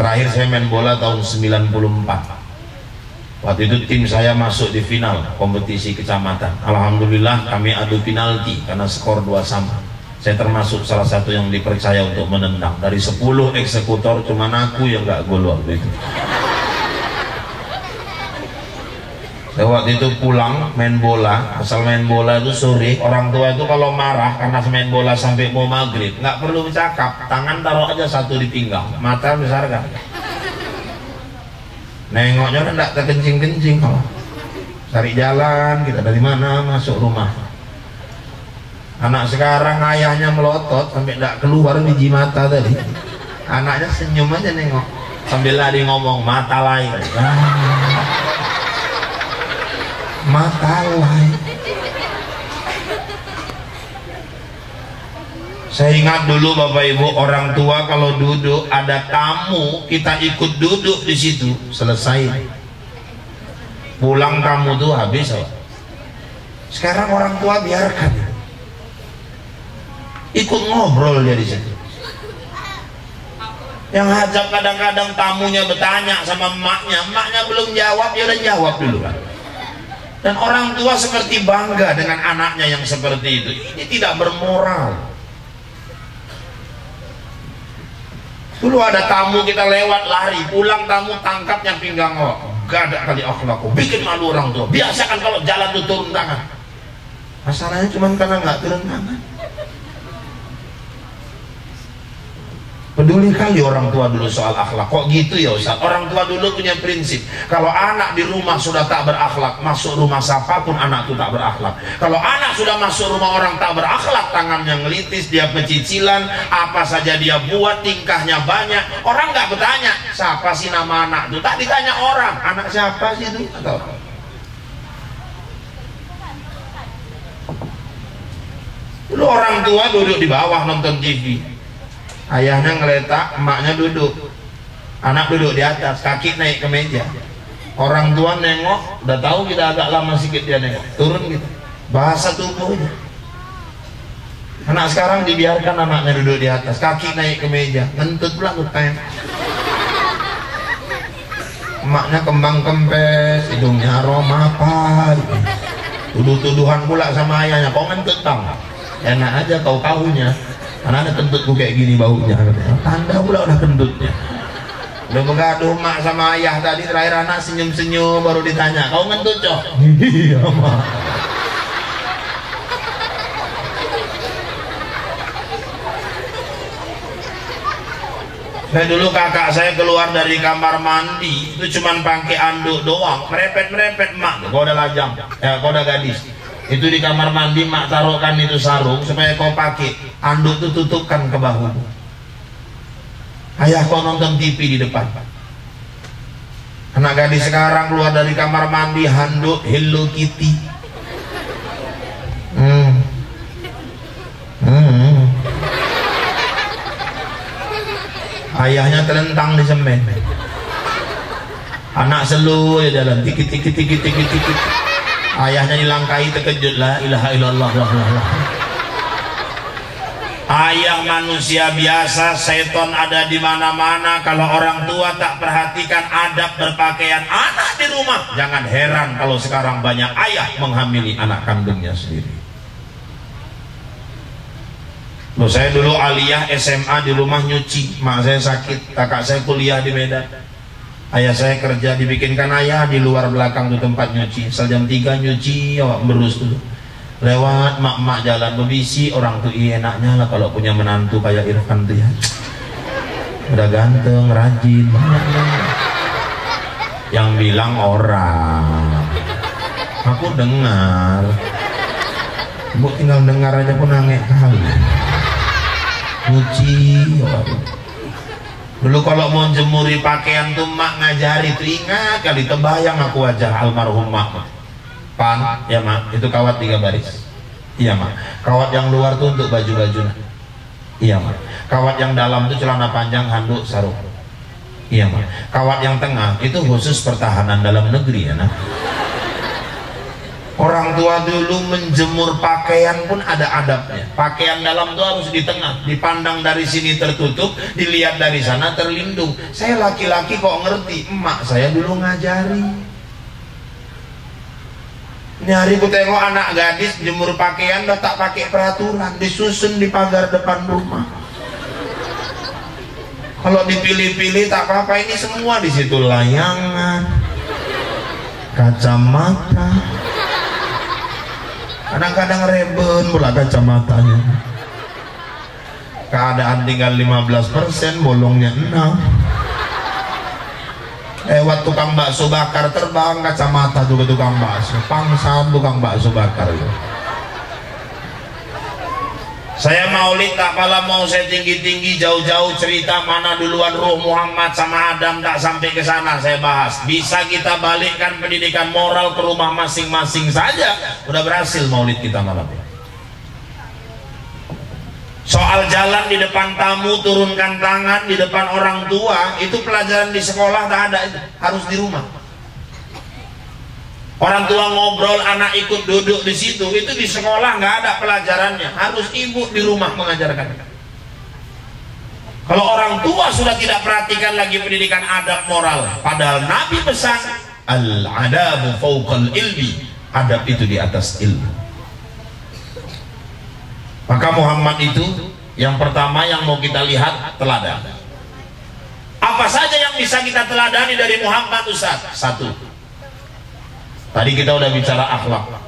Terakhir saya main bola tahun 94. Waktu itu tim saya masuk di final kompetisi kecamatan. Alhamdulillah kami adu penalti karena skor 2 sama. Saya termasuk salah satu yang dipercaya untuk menendang. Dari 10 eksekutor cuman aku yang gak gol waktu itu. Saya waktu itu pulang main bola, asal main bola itu sore. Orang tua itu kalau marah karena main bola sampai mau maghrib, nggak perlu bercakap, tangan taruh aja satu di pinggang, mata besarkan. Nengoknya udah nggak terkencing-kencing, cari jalan kita dari mana masuk rumah. Anak sekarang ayahnya melotot sampai nggak keluar biji mata tadi. Anaknya senyum aja nengok sambil lari ngomong mata lain. Mata lain. Saya ingat dulu Bapak Ibu, orang tua kalau duduk ada tamu kita ikut duduk di situ, selesai. Pulang tamu tuh habis. Sekarang orang tua biarkan, ikut ngobrol dia di situ. Yang hajab kadang-kadang tamunya bertanya sama emaknya, emaknya belum jawab, ya udah jawab dulu kan. Dan orang tua seperti bangga dengan anaknya yang seperti itu. Ini tidak bermoral. Dulu ada tamu kita lewat lari, pulang tamu tangkapnya pinggang, gak ada kali akhlakku, bikin malu orang tua. Biasakan kalau jalan tuh turun tangan. Masalahnya cuma karena nggak turun tangan. Peduli kali orang tua dulu soal akhlak. Kok gitu ya Ustaz? Orang tua dulu punya prinsip, kalau anak di rumah sudah tak berakhlak, masuk rumah siapapun anak itu tak berakhlak. Kalau anak sudah masuk rumah orang tak berakhlak, tangannya ngelitis, dia pecicilan, apa saja dia buat, tingkahnya banyak, orang nggak bertanya siapa sih nama anak itu, tak ditanya orang anak siapa sih itu atau dulu orang tua duduk di bawah nonton TV, ayahnya ngeletak, emaknya duduk, anak duduk di atas, kaki naik ke meja. Orang tua nengok, udah tahu kita agak lama sedikit dia nengok, turun gitu, bahasa tubuhnya. Anak sekarang dibiarkan anaknya duduk di atas, kaki naik ke meja, ngentut pula kutain. Emaknya kembang kempes, hidungnya aroma apa, tuduh-tuduhan pula sama ayahnya, kok ngentut tang? Enak aja kau kaunya. Karena ada kentutku kayak gini baunya, tanda pula udah kentutnya. Udah begaduh mak sama ayah tadi, terakhir anak senyum-senyum baru ditanya, kau ngentut cok? Iya mak. Saya dulu kakak saya keluar dari kamar mandi itu cuman pakai anduk doang, merepet-merepet mak, kau udah lajang, kau udah gadis. Itu di kamar mandi mak taruhkan itu sarung supaya kau pakai, anduk itu tutupkan ke bahu. Ayah kau nonton TV di depan. Anak gadis sekarang keluar dari kamar mandi handuk Hello Kitty. Ayahnya terlentang di semen. Anak selu ya jalan tikit. Ayahnya dilangkahi terkejut, la ilaha illallah. Ayah manusia biasa, seton ada di mana-mana. Kalau orang tua tak perhatikan adab berpakaian anak di rumah, jangan heran kalau sekarang banyak ayah menghamili anak kandungnya sendiri. Loh, saya dulu aliyah SMA di rumah nyuci, mak saya sakit, kakak saya kuliah di Medan. Ayah saya kerja, dibikinkan ayah di luar belakang tuh tempat nyuci. Asal jam 3 nyuci, awak berus dulu. Lewat mak-mak jalan berbisi, orang tuh enaknya lah kalau punya menantu kayak Irfan tuh ya. Udah ganteng, rajin, banyak. Yang bilang orang. Aku dengar. Bu tinggal dengar aja pun nangis kali. Nyuci, dulu kalau mau jemuri pakaian tuh mak ngajari, teringat kali terbayang aku wajah almarhum mak. Pan, ya mak, itu kawat 3 baris. Iya mak, kawat yang luar tuh untuk baju-baju. Iya mak, kawat yang dalam tuh celana panjang, handuk, sarung. Iya mak, kawat yang tengah itu khusus pertahanan dalam negeri ya nak. Orang orang tua dulu menjemur pakaian pun ada adabnya. Pakaian dalam itu harus di tengah, dipandang dari sini tertutup, dilihat dari sana terlindung. Saya laki-laki kok ngerti, emak saya dulu ngajari. Ini hari ku tengok anak gadis jemur pakaian udah tak pakai peraturan, disusun di pagar depan rumah. Kalau dipilih-pilih tak apa-apa, ini semua di situ layangan, kacamata. Kadang-kadang reben pula kacamatanya. Keadaan tinggal 15%, bolongnya 6. Lewat tukang bakso bakar terbang kacamata juga tukang bakso, pangsan tukang bakso bakar itu. Saya maulid tak pala mau saya tinggi-tinggi jauh-jauh cerita mana duluan Ruh Muhammad sama Adam, tak sampai ke sana saya bahas. Bisa kita balikkan pendidikan moral ke rumah masing-masing saja, udah berhasil maulid kita malam ini. Soal jalan di depan tamu, turunkan tangan di depan orang tua, itu pelajaran di sekolah tak ada, harus di rumah. Orang tua ngobrol, anak ikut duduk di situ, itu di sekolah nggak ada pelajarannya, harus ibu di rumah mengajarkan. Kalau orang tua sudah tidak perhatikan lagi pendidikan adab moral, padahal Nabi pesan al-adabu fawqal ilmi, adab itu di atas ilmu. Maka Muhammad itu yang pertama yang mau kita lihat teladan. Apa saja yang bisa kita teladani dari Muhammad Ustaz? Satu, tadi kita udah bicara akhlak.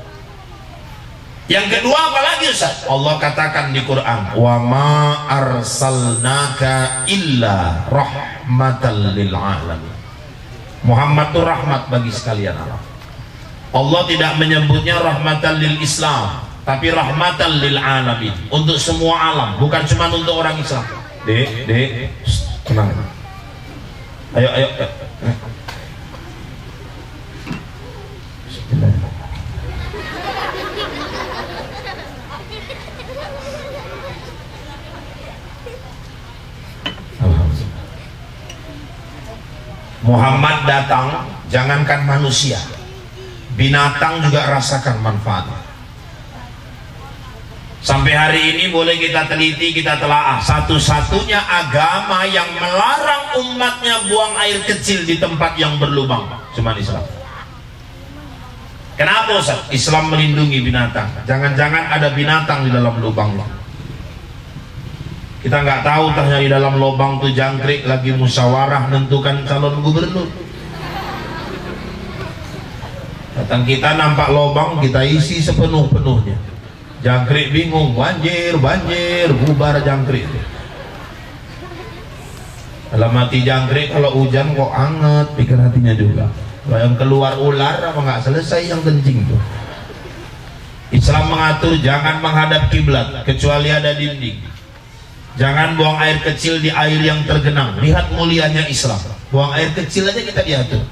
Yang kedua apalagi Ustaz? Allah katakan di Quran, wa ma arsalnaka illa rahmatan lil alamin. Muhammad itu rahmat bagi sekalian alam. Allah tidak menyebutnya rahmatan lil Islam, tapi rahmatan lil alamin, untuk semua alam, bukan cuma untuk orang Islam. Dek, tenang. Ayo. Muhammad datang, jangankan manusia, binatang juga rasakan manfaatnya. Sampai hari ini boleh kita teliti, kita telaah, satu-satunya agama yang melarang umatnya buang air kecil di tempat yang berlubang cuma Islam. Kenapa Ustaz? Islam melindungi binatang. Jangan-jangan ada binatang di dalam lubang. Kita nggak tahu tanya di dalam lubang tuh jangkrik lagi musyawarah menentukan calon gubernur. Datang kita nampak lubang, kita isi sepenuh-penuhnya. Jangkrik bingung, banjir, bubar jangkrik. Dalam hati jangkrik, kalau hujan kok anget, pikir hatinya juga. Kalau yang keluar ular apa nggak selesai yang kencing tuh. Islam mengatur jangan menghadap kiblat kecuali ada dinding. Jangan buang air kecil di air yang tergenang. Lihat mulianya Islam. Buang air kecil aja kita diatur.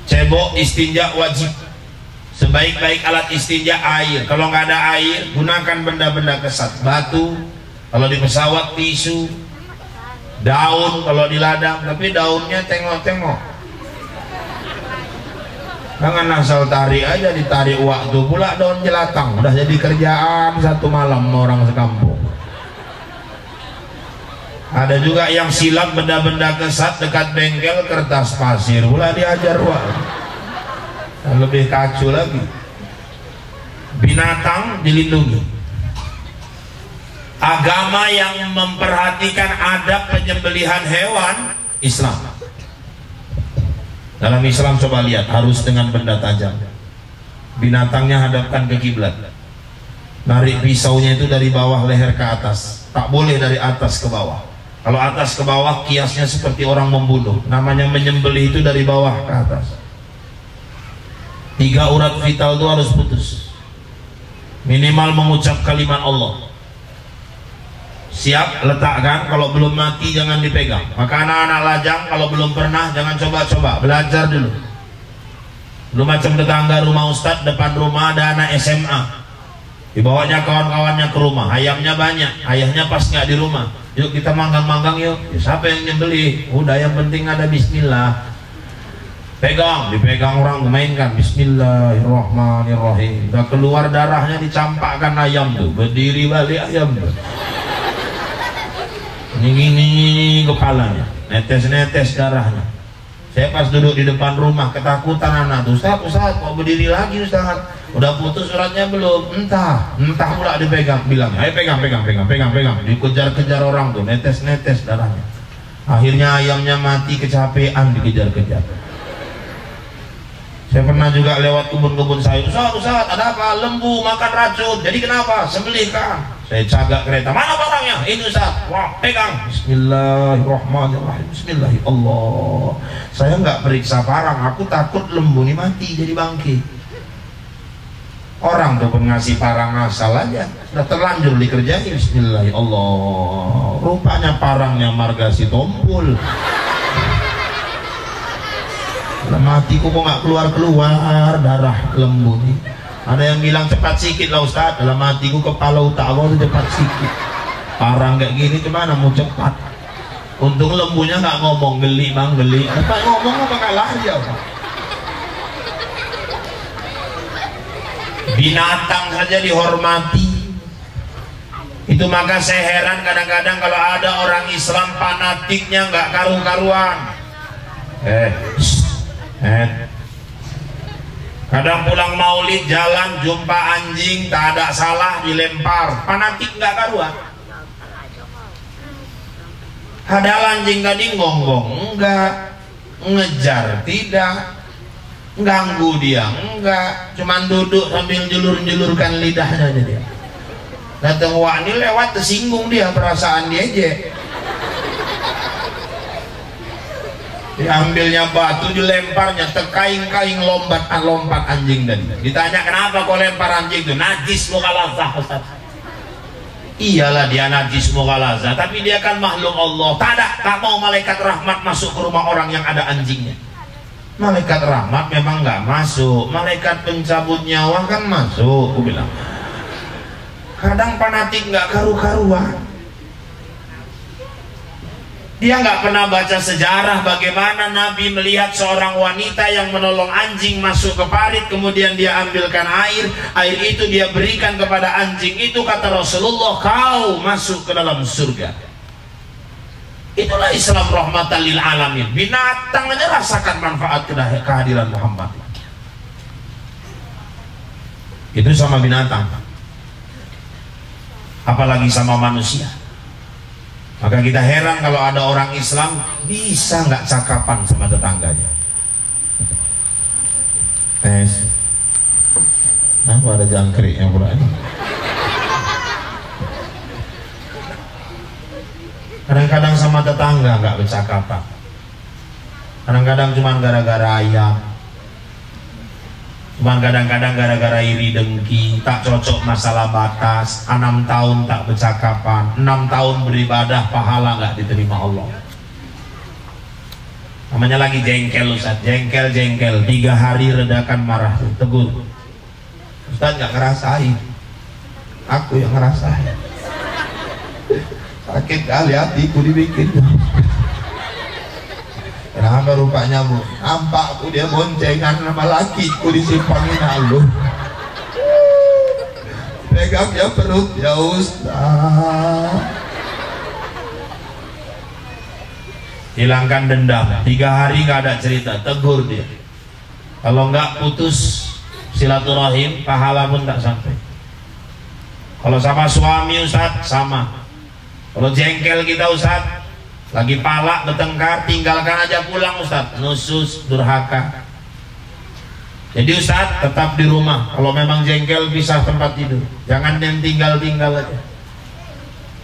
Cebok istinja wajib. Sebaik-baik alat istinja air. Kalau nggak ada air, gunakan benda-benda kesat. Batu, kalau di pesawat tisu, daun kalau di ladang, tapi daunnya tengok-tengok. Jangan asal tarik aja, ditarik waktu pula daun jelatang. Udah jadi kerjaan satu malam orang sekampung. Ada juga yang silap benda-benda kesat dekat bengkel, kertas pasir pula diajar wak. Lebih kacau lagi. Binatang dilindungi. Agama yang memperhatikan adab penyembelihan hewan Islam. Dalam Islam coba lihat, harus dengan benda tajam. Binatangnya hadapkan ke kiblat. Narik pisaunya itu dari bawah leher ke atas, tak boleh dari atas ke bawah. Kalau atas ke bawah kiasnya seperti orang membunuh. Namanya menyembelih itu dari bawah ke atas. 3 urat vital itu harus putus. Minimal mengucap kalimat Allah. Siap, letakkan. Kalau belum mati jangan dipegang. Maka anak-anak lajang kalau belum pernah jangan coba-coba, belajar dulu. Lu macam tetangga rumah Ustadz, depan rumah ada anak SMA, dibawanya kawan-kawannya ke rumah, ayamnya banyak, ayahnya pas nggak di rumah. Yuk kita manggang-manggang yuk. Ya, siapa yang nyembelih? Udah, yang penting ada bismillah. pegang, dipegang orang, mainkan Bismillahirrahmanirrahim. Udah keluar darahnya, dicampakkan ayam tuh, berdiri balik ayam tuh. Ini kepalanya, netes darahnya. Saya pas duduk di depan rumah ketakutan anak tuh, Ustaz kok berdiri lagi Ustaz? Udah putus suratnya belum? Entah pula dipegang, bilang, ayo pegang. Dikejar-kejar orang tuh, netes darahnya. Akhirnya ayamnya mati kecapean dikejar-kejar. Saya pernah juga lewat kebun-kebun sayur. Ustaz, ada apa? Lembu makan racun. Jadi kenapa? Sembelih kan? Saya cagak kereta. Mana barangnya? Ini Ustaz. Wah, pegang. Bismillahirrahmanirrahim. Bismillahirrahmanirrahim. Allah. Saya nggak periksa parang. Aku takut lembu ini mati jadi bangke. Orang tuh ngasih parang asal aja. Sudah terlanjur dikerjain. Bismillahirrahmanirrahim. Allah. Rupanya parangnya marga si tompul. Matiku kok nggak keluar darah lembu nih. Ada yang bilang cepat sikit lah Ustaz. Dalam hatiku kepala utama itu cepat sikit. Parang kayak gini gimana mau cepat? Untung lembunya nggak ngomong, geli bang geli. Apa ngomong apa kalah ya Pak? Binatang saja dihormati. Itu maka saya heran kadang-kadang kalau ada orang Islam fanatiknya nggak karu-karuan. Kadang pulang maulid jalan jumpa anjing tak ada salah dilempar, fanatik nggak karuan. Padahal anjing tadi gonggong enggak, ngejar tidak, ganggu dia enggak, cuman duduk sambil julur-julurkan lidahnya aja dia. Datang wani lewat tersinggung dia, perasaan dia aja. Diambilnya batu, dilemparnya, terkaing-kaing lompat anjing tadi. Ditanya kenapa kau lempar anjing itu? Najis mughalazah Ustaz. Iyalah dia najis mughalazah, tapi dia kan makhluk Allah. Tak mau malaikat rahmat masuk ke rumah orang yang ada anjingnya. Malaikat rahmat memang nggak masuk, malaikat pencabut nyawa kan masuk. Aku bilang. Kadang fanatik nggak karu-karuan. Dia nggak pernah baca sejarah bagaimana Nabi melihat seorang wanita yang menolong anjing masuk ke parit, kemudian dia ambilkan air itu dia berikan kepada anjing itu, kata Rasulullah, kau masuk ke dalam surga. Itulah Islam rahmatan lil alamin. Binatang aja rasakan manfaat kehadiran Muhammad. Itu sama binatang, apalagi sama manusia. Maka kita heran kalau ada orang Islam bisa nggak cakapan sama tetangganya. Apa ada jangkrik yang kurang? Kadang-kadang sama tetangga nggak bercakapan. Kadang-kadang cuma gara-gara ayam. Cuma kadang-kadang gara-gara iri dengki, tak cocok masalah batas. 6 tahun tak bercakapan, 6 tahun beribadah, pahala nggak diterima Allah. Namanya lagi jengkel Ustaz, jengkel 3 hari redakan marah, tegur. Ustaz nggak ngerasain, aku yang ngerasain. Sakit kali hatiku dibikin. Kenapa rupanya Bu? Nampakku dia boncengan sama lakiku disimpangin halu. Pegang dia perut ya Ustaz. Hilangkan dendam. 3 hari nggak ada cerita, tegur dia. Kalau nggak putus silaturahim, pahala pun tak sampai. Kalau sama suami Ustaz sama. Kalau jengkel kita Ustaz, lagi palak bertengkar, tinggalkan aja pulang Ustaz. Nusus, durhaka. Jadi Ustaz tetap di rumah. Kalau memang jengkel pisah tempat tidur. Jangan yang tinggal-tinggal aja.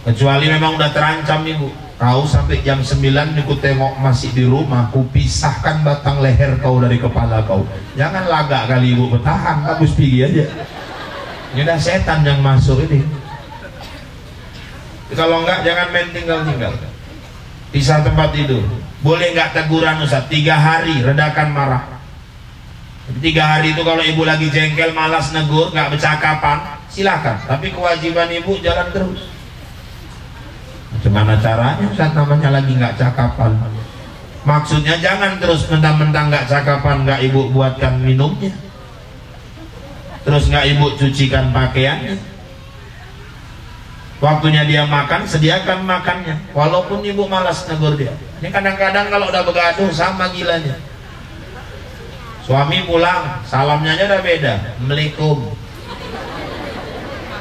Kecuali memang udah terancam Ibu. Kau sampai jam 9 ikut tengok masih di rumah, ku pisahkan batang leher kau dari kepala kau. Jangan lagak kali Ibu, bertahan, habis pergi aja. Ini udah setan yang masuk ini. Kalau enggak jangan main tinggal-tinggal. Pisah tempat tidur. Boleh nggak teguran Ustaz? 3 hari redakan marah. 3 hari itu kalau ibu lagi jengkel, malas negur, nggak bercakapan, silakan. Tapi kewajiban ibu jalan terus. Gimana caranya Ustaz? Namanya lagi nggak cakapan. Maksudnya jangan terus mentang-mentang nggak cakapan nggak ibu buatkan minumnya, terus nggak ibu cucikan pakaiannya. Waktunya dia makan, sediakan makannya, walaupun ibu malas negur dia. Ini kadang-kadang kalau udah begaduh sama gilanya. Suami pulang, salamnya aja udah beda. Assalamualaikum.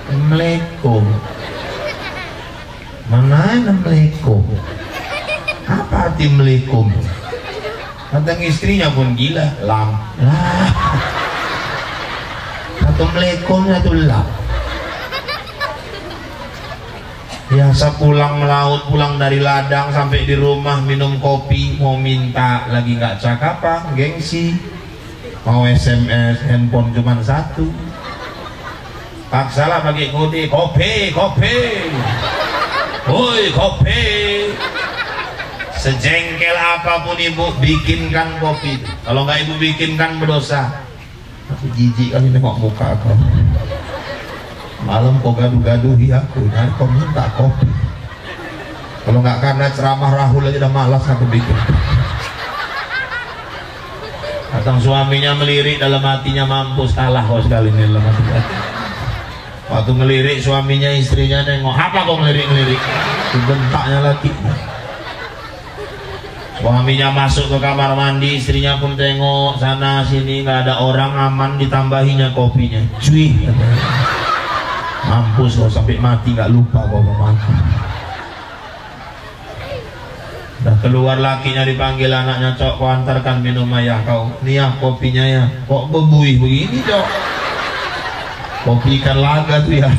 Assalamualaikum. Mana Assalamualaikum? Apa arti Assalamualaikum? Kadang istrinya pun gila. Lam. Lah. Satu Assalamualaikumnya tuh lam. Biasa pulang melaut, pulang dari ladang sampai di rumah minum kopi, mau minta lagi nggak cakapan, gengsi. Mau SMS, handphone cuma satu. Paksalah pakai kode, kopi, kopi. Woi, kopi. Sejengkel apapun ibu bikinkan kopi. Kalau nggak ibu bikinkan berdosa. Aku jijik kali nengok muka aku. Malam kau gaduh-gaduhi aku, dan kau minta kopi. Kalau nggak karena ceramah Rahul aja udah malas aku bikin. Datang suaminya melirik, dalam hatinya mampus, kalah kau sekali nih dalam hati. Waktu ngelirik suaminya, istrinya nengok, apa kau ngelirik-ngelirik? Bentaknya lagi. Suaminya masuk ke kamar mandi, istrinya pun tengok sana sini, nggak ada orang, aman, ditambahinya kopinya. Cuy, mampus kau sampai mati, nggak lupa kau mati. Dah keluar lakinya dipanggil anaknya, cok kau antarkan minum ayah kau. Nih ya kopinya ya, kok bebuih begini cok? Kopi ikan laga tuh ya.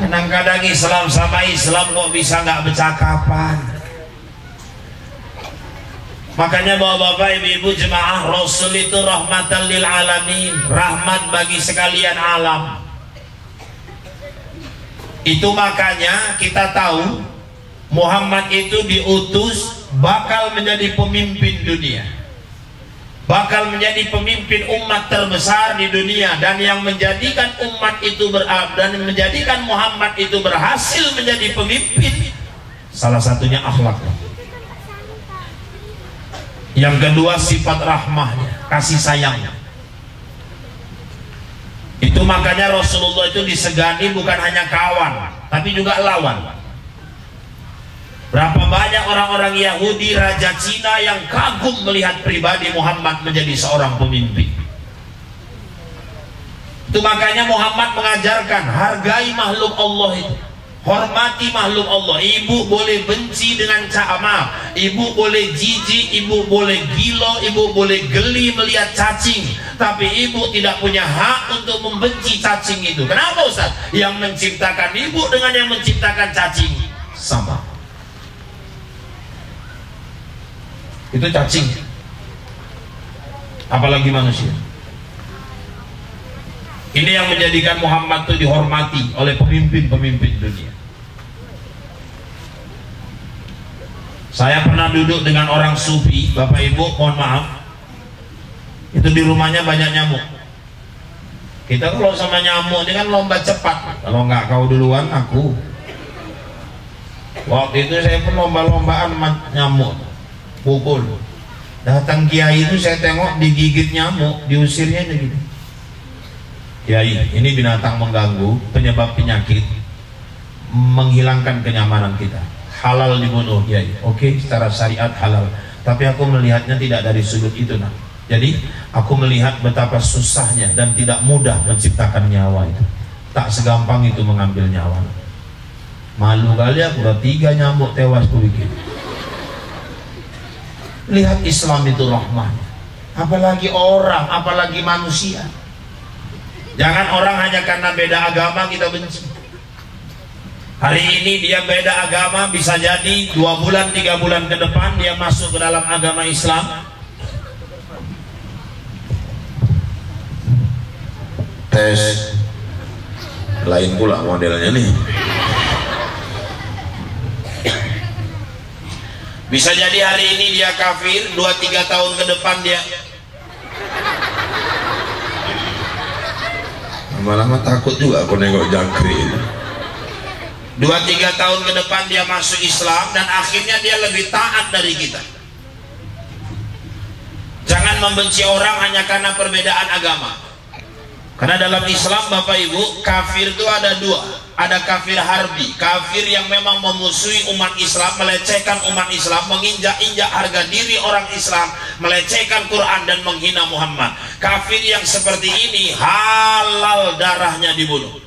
Kadang-kadang Islam sama Islam kok bisa nggak bercakapan. Makanya bapak-bapak, ibu-ibu, jemaah, Rasul itu rahmatan lil alamin, rahmat bagi sekalian alam. Itu makanya kita tahu Muhammad itu diutus bakal menjadi pemimpin dunia, bakal menjadi pemimpin umat terbesar di dunia, dan yang menjadikan umat itu dan menjadikan Muhammad itu berhasil menjadi pemimpin, salah satunya akhlak. Yang kedua sifat rahmahnya, kasih sayangnya. Itu makanya Rasulullah itu disegani bukan hanya kawan, tapi juga lawan. Berapa banyak orang-orang Yahudi, raja Cina yang kagum melihat pribadi Muhammad menjadi seorang pemimpin. Itu makanya Muhammad mengajarkan, hargai makhluk Allah itu, hormati makhluk Allah. Ibu boleh benci dengan maaf, ibu boleh jijik, ibu boleh gilo, ibu boleh geli melihat cacing, tapi ibu tidak punya hak untuk membenci cacing itu. Kenapa Ustaz? Yang menciptakan ibu dengan yang menciptakan cacing sama. Itu cacing, apalagi manusia. Ini yang menjadikan Muhammad itu dihormati oleh pemimpin-pemimpin dunia. Saya pernah duduk dengan orang sufi, Bapak Ibu, mohon maaf, itu di rumahnya banyak nyamuk. Kita kalau sama nyamuk ini kan lomba cepat, kalau nggak kau duluan aku. Waktu itu saya pun lomba-lombaan nyamuk, pukul. Datang kiai itu saya tengok digigit nyamuk, diusirnya aja gitu. Kiai, ini binatang mengganggu, penyebab penyakit, menghilangkan kenyamanan kita. Halal dibunuh, ya, oke, secara syariat halal. Tapi aku melihatnya tidak dari sudut itu, nah. Jadi aku melihat betapa susahnya dan tidak mudah menciptakan nyawa itu. Tak segampang itu mengambil nyawa. Malu kali aku, udah 3 nyamuk tewas tuh bikin. Lihat Islam itu rahmahnya. Apalagi orang, apalagi manusia. Jangan orang hanya karena beda agama kita benci. Hari ini dia beda agama, bisa jadi 2 bulan, 3 bulan ke depan dia masuk ke dalam agama Islam. Tes lain pula modelnya nih. Bisa jadi hari ini dia kafir, 2-3 tahun ke depan dia lama-lama takut juga aku nengok jangkrik. 2-3 tahun ke depan dia masuk Islam dan akhirnya dia lebih taat dari kita. Jangan membenci orang hanya karena perbedaan agama. Karena dalam Islam Bapak Ibu, kafir itu ada dua. Ada kafir harbi, kafir yang memang memusuhi umat Islam, melecehkan umat Islam, menginjak-injak harga diri orang Islam, melecehkan Quran dan menghina Muhammad. Kafir yang seperti ini halal darahnya dibunuh.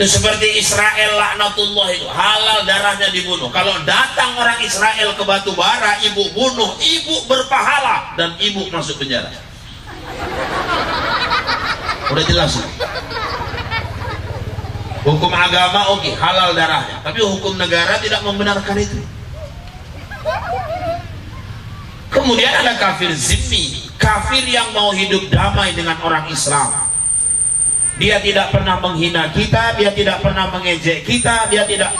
Itu seperti Israel laknatullah, itu halal darahnya dibunuh. Kalau datang orang Israel ke batu bara, ibu bunuh, ibu berpahala dan ibu masuk penjara. Udah jelas. Hukum agama oke, halal darahnya, tapi hukum negara tidak membenarkan itu. Kemudian ada kafir zimmi, kafir yang mau hidup damai dengan orang Islam. Dia tidak pernah menghina kita, dia tidak pernah mengejek kita, dia tidak.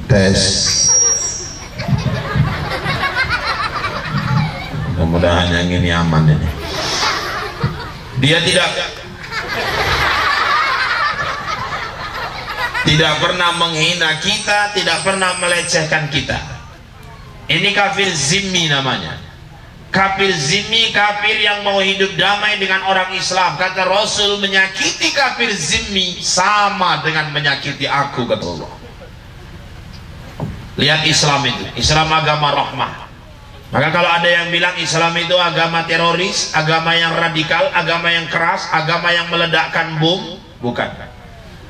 Tes. Mudah-mudahan yang ini aman ini. Dia tidak pernah menghina kita, tidak pernah melecehkan kita. Ini kafir zimmi namanya. Kafir zimmi, kafir yang mau hidup damai dengan orang Islam. Kata Rasul, menyakiti kafir zimmi sama dengan menyakiti aku, kata Allah. Lihat Islam itu, Islam agama rahmah. Maka kalau ada yang bilang Islam itu agama teroris, agama yang radikal, agama yang keras, agama yang meledakkan bom, bukan.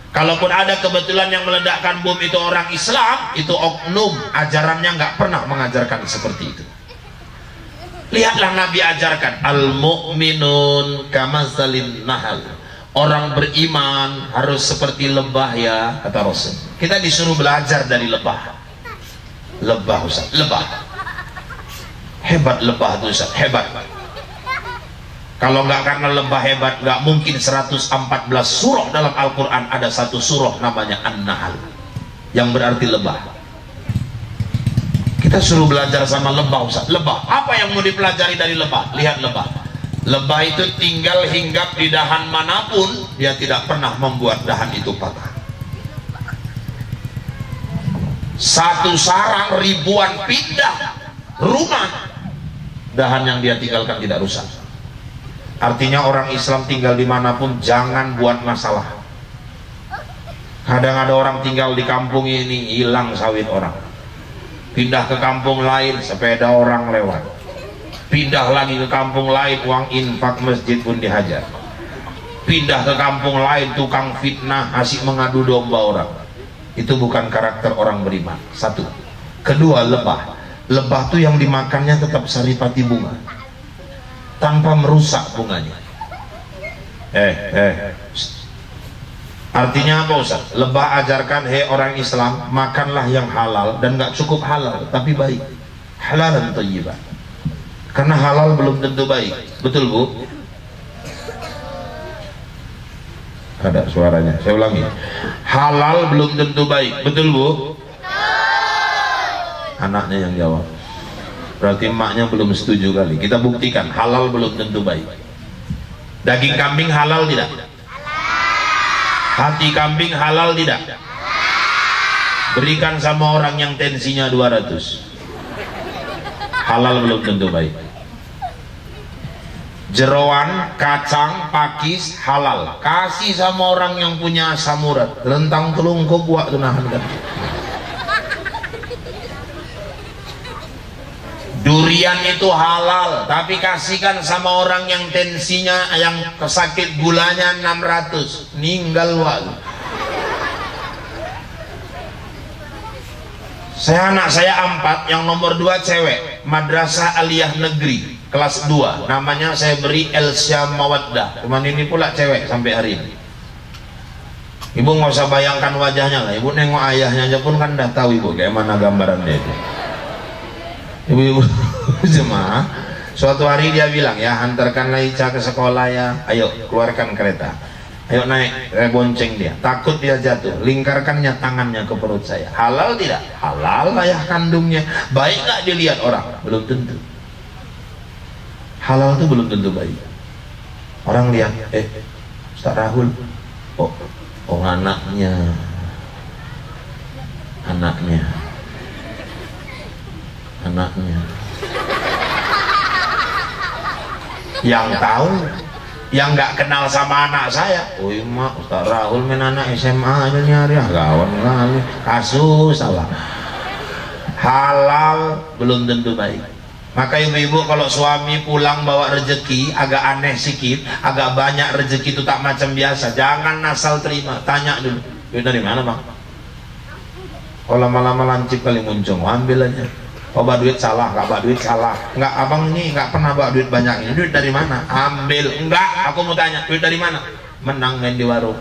Kalaupun ada kebetulan yang meledakkan bom itu orang Islam, itu oknum, ajarannya nggak pernah mengajarkan seperti itu. Lihatlah Nabi ajarkan, al-mu'minun kamazalin nahal. Orang beriman harus seperti lebah ya, kata Rasul. Kita disuruh belajar dari lebah. Lebah Ustaz, lebah. Hebat lebah itu Ustaz, hebat. Kalau nggak karena lebah hebat, nggak mungkin 114 surah dalam Al-Quran ada satu surah namanya An-Nahl, yang berarti lebah. Kita suruh belajar sama lebah Ustaz. Lebah, apa yang mau dipelajari dari lebah? Lihat lebah. Lebah itu tinggal hinggap di dahan manapun, dia tidak pernah membuat dahan itu patah. Satu sarang ribuan pindah rumah, dahan yang dia tinggalkan tidak rusak. Artinya orang Islam tinggal dimanapun jangan buat masalah. Kadang ada orang tinggal di kampung ini, hilang sawit orang, pindah ke kampung lain, sepeda orang lewat, pindah lagi ke kampung lain, uang infak masjid pun dihajar, pindah ke kampung lain, tukang fitnah, asik mengadu domba orang. Itu bukan karakter orang beriman. Satu. Kedua, lebah. Lebah tuh yang dimakannya tetap saripati bunga, tanpa merusak bunganya. Artinya apa Ustaz? Lebah ajarkan, hei orang Islam, makanlah yang halal, dan nggak cukup halal, tapi baik. Halalan thayyibah. Karena halal belum tentu baik. Betul Bu? Ada suaranya, saya ulangi. Halal belum tentu baik. Betul Bu? Anaknya yang jawab. Berarti emaknya belum setuju kali. Kita buktikan halal belum tentu baik. Daging kambing halal tidak? Hati kambing halal tidak? Berikan sama orang yang tensinya 200. Halal belum tentu baik. Jeroan, kacang, pakis halal. Kasih sama orang yang punya asam urat. Rentang telung kok buat tunahan kan. Durian itu halal, tapi kasihkan sama orang yang tensinya, yang sakit gulanya 600, ninggal wak. Anak saya 4, yang nomor 2 cewek, Madrasah Aliyah Negeri kelas 2, namanya saya beri Elsia Mawaddah. Cuman ini pula cewek sampai hari ini. Ibu nggak usah bayangkan wajahnya lah, ibu nengok ayahnya aja pun kan udah tahu ibu kayak mana gambaran dia itu. Ibu-ibu jemaah, suatu hari dia bilang, ya hantarkanlah Ica ke sekolah ya, ayo keluarkan kereta, ayo naik, bonceng dia, takut dia jatuh, lingkarkannya tangannya ke perut saya. Halal tidak? Halal ayah kandungnya. Baik nggak dilihat orang? Belum tentu. halal itu belum tentu baik. Orang lihat, Ustaz Rahul, oh anaknya, yang tahu, yang nggak kenal sama anak saya, mak Ustaz Rahul main anak SMA aja nyari, kawan kali, kasus salah. Halal belum tentu baik. Maka ibu-ibu kalau suami pulang bawa rezeki agak aneh sedikit, agak banyak rezeki itu tak macam biasa, jangan asal terima, tanya dulu, duit dari mana bang? Kalau lama-lama lancip kali muncul, ambil aja. Oh bawa duit salah, nggak bawa duit salah, nggak abang ini nggak pernah bawa duit banyak ini, duit dari mana? Ambil, enggak, aku mau tanya, duit dari mana? Menang main di warung.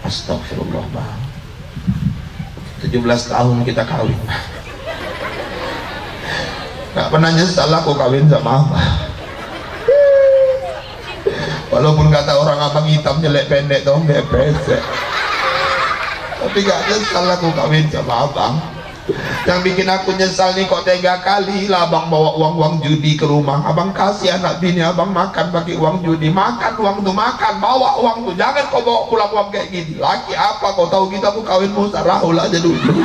Astagfirullah bang, 17 tahun kita kawin. Gak pernah nyesal aku kawin sama abang. Walaupun kata orang abang hitam jelek pendek dong, pesek. Tapi gak nyesal aku kawin sama abang. Yang bikin aku nyesal nih kok 3 kali lah abang bawa uang judi ke rumah. Abang kasih anak bini abang makan pakai uang judi. Makan uang tuh, makan, bawa uang tuh. Jangan kau bawa pulang uang kayak gini. Laki apa kau tahu kita aku kawin Ustaz Rahul aja dulu.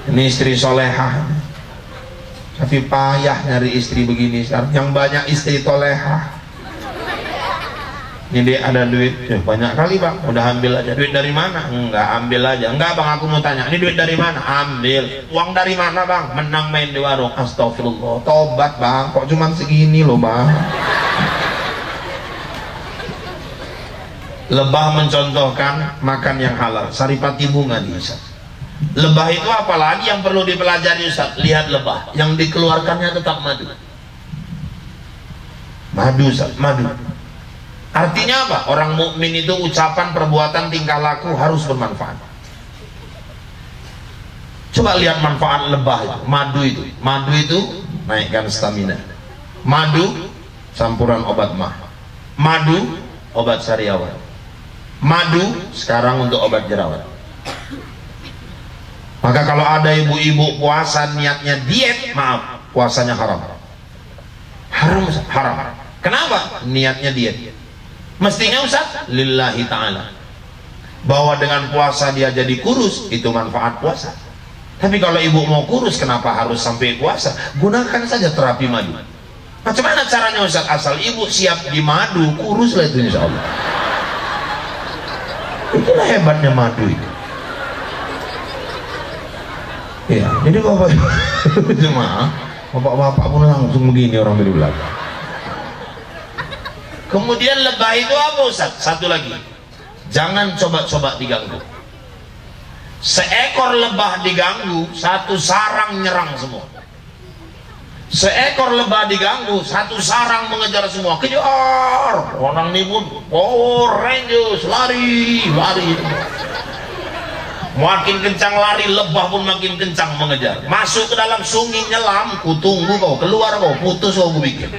Ini istri solehah, tapi payah nyari istri begini sekarang. Yang banyak istri tolehah. Ini ada duit, banyak kali bang, udah ambil aja. Duit dari mana? Enggak, ambil aja. Enggak bang, aku mau tanya, ini duit dari mana? Ambil. Uang dari mana bang? Menang main di warung. Astagfirullah, tobat bang, kok cuman segini loh bang. Lebah mencontohkan makan yang halal, saripati bunga di Ustaz. Lebah itu apalagi yang perlu dipelajari Ustaz? Lihat lebah, yang dikeluarkannya tetap madu. Madu Ustaz, madu. Artinya apa? Orang mukmin itu ucapan, perbuatan, tingkah laku harus bermanfaat. Coba lihat manfaat lebah itu, madu itu. Madu itu naikkan stamina. Madu campuran obat mah. Madu obat sariawan. Madu sekarang untuk obat jerawat. Maka kalau ada ibu-ibu puasa niatnya diet, maaf, puasanya haram. Haram. Kenapa? Niatnya diet. Mestinya Ustaz, lillahi ta'ala, bahwa dengan puasa dia jadi kurus, itu manfaat puasa. Tapi kalau ibu mau kurus, kenapa harus sampai puasa? Gunakan saja terapi madu. Macam mana caranya Ustaz? Asal ibu siap di madu, kurus lah itu insya Allah. Itulah hebatnya madu itu. Ya, jadi bapak-bapak pun langsung begini orang dari belakang. Kemudian lebah itu apa Ustaz? Satu lagi, jangan coba-coba diganggu. Seekor lebah diganggu, satu sarang nyerang semua. Seekor lebah diganggu, satu sarang mengejar semua. Kejar orang ini pun Power Rangers, lari. Makin kencang lari, lebah pun makin kencang mengejar. Masuk ke dalam sungai, nyelam, kutunggu kau, keluar kau, putus kau bikin.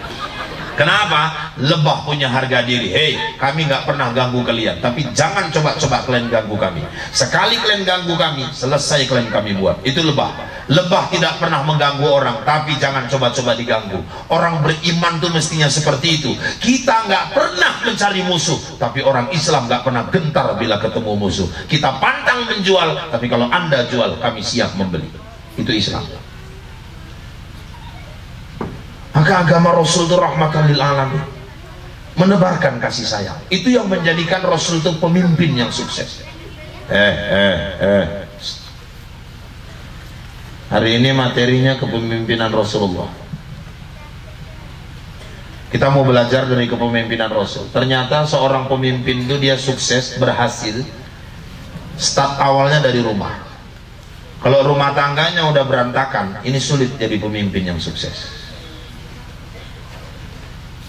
Kenapa? Lebah punya harga diri. Hei, kami nggak pernah ganggu kalian, tapi jangan coba-coba kalian ganggu kami. Sekali kalian ganggu kami, selesai kalian kami buat. Itu lebah. Lebah tidak pernah mengganggu orang, tapi jangan coba-coba diganggu. Orang beriman tuh mestinya seperti itu. Kita nggak pernah mencari musuh, tapi orang Islam nggak pernah gentar bila ketemu musuh. Kita pantang menjual, tapi kalau Anda jual, kami siap membeli. Itu Islam. Maka agama Rasul itu rahmatan lil alamin, menebarkan kasih sayang. Itu yang menjadikan Rasul itu pemimpin yang sukses. Hari ini materinya kepemimpinan Rasulullah. Kita mau belajar dari kepemimpinan Rasul. Ternyata seorang pemimpin itu dia sukses, berhasil, start awalnya dari rumah. Kalau rumah tangganya udah berantakan, ini sulit jadi pemimpin yang sukses.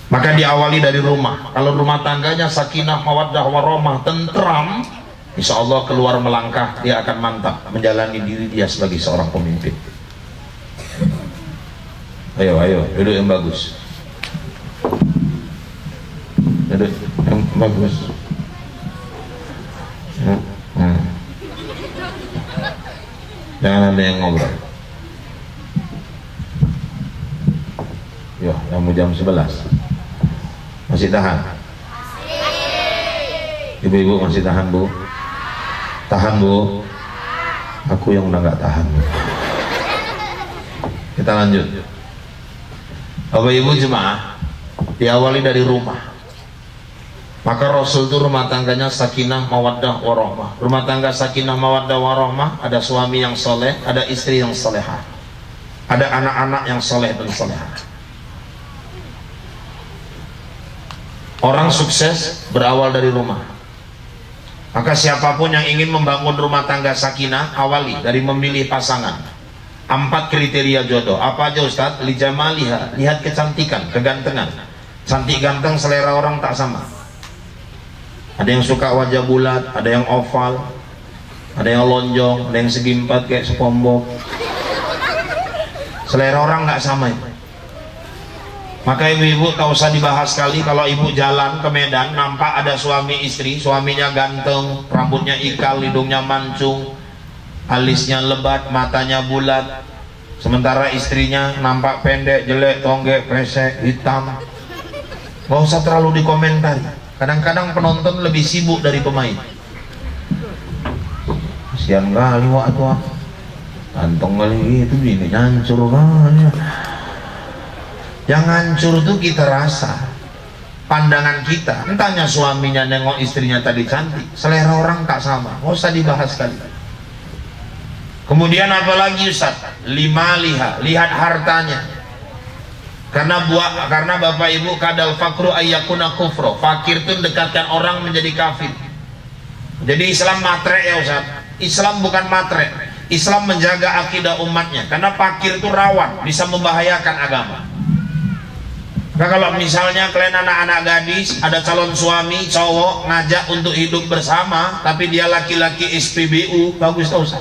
Maka diawali dari rumah. Kalau rumah tangganya sakinah, mawaddah, warahmah, tentram, insya Allah keluar melangkah, dia akan mantap menjalani diri dia sebagai seorang pemimpin. Ayo, duduk yang bagus. Duduk yang bagus. Jangan ada yang ngobrol. Yo, kamu jam 11. Masih tahan? Ibu-ibu masih tahan, Bu? Tahan, Bu? Aku yang udah nggak tahan. Kita lanjut. Bapak Ibu jemaah, diawali dari rumah. Maka Rasul itu rumah tangganya sakinah mawaddah warahmah. Rumah tangga sakinah mawaddah warahmah, ada suami yang soleh, ada istri yang solehah, ada anak-anak yang soleh dan solehah. Orang sukses berawal dari rumah. Maka siapapun yang ingin membangun rumah tangga sakinah, awali dari memilih pasangan. 4 kriteria jodoh. Apa aja Ustaz? Lijamaliha, lihat kecantikan, kegantengan. Cantik ganteng selera orang tak sama. Ada yang suka wajah bulat, ada yang oval, ada yang lonjong, ada yang segi 4 kayak sepombok. Selera orang nggak sama itu. Maka ibu-ibu tak usah dibahas sekali. Kalau ibu jalan ke Medan nampak ada suami istri, suaminya ganteng, rambutnya ikal, hidungnya mancung, alisnya lebat, matanya bulat, sementara istrinya nampak pendek, jelek, tonggek, pesek, hitam. Gak usah terlalu dikomentari. Kadang-kadang penonton lebih sibuk dari pemain. Kasihan kali waktu kantong kali itu ini hancur kali. Yang hancur itu kita rasa, pandangan kita. Entahnya suaminya nengok istrinya tadi cantik, selera orang tak sama, gak usah dibahas sekali. Kemudian apalagi Ustaz? 5 lihat hartanya. Karena Bapak Ibu kadal fakru ayyakuna kufro. Fakir itu mendekatkan orang menjadi kafir. Jadi Islam matre ya Ustaz. Islam bukan matre. Islam menjaga akidah umatnya. Karena fakir itu rawan, bisa membahayakan agama. Nah, kalau misalnya kalian anak-anak gadis ada calon suami cowok ngajak untuk hidup bersama, tapi dia laki-laki SPBU, bagus tau Ustaz.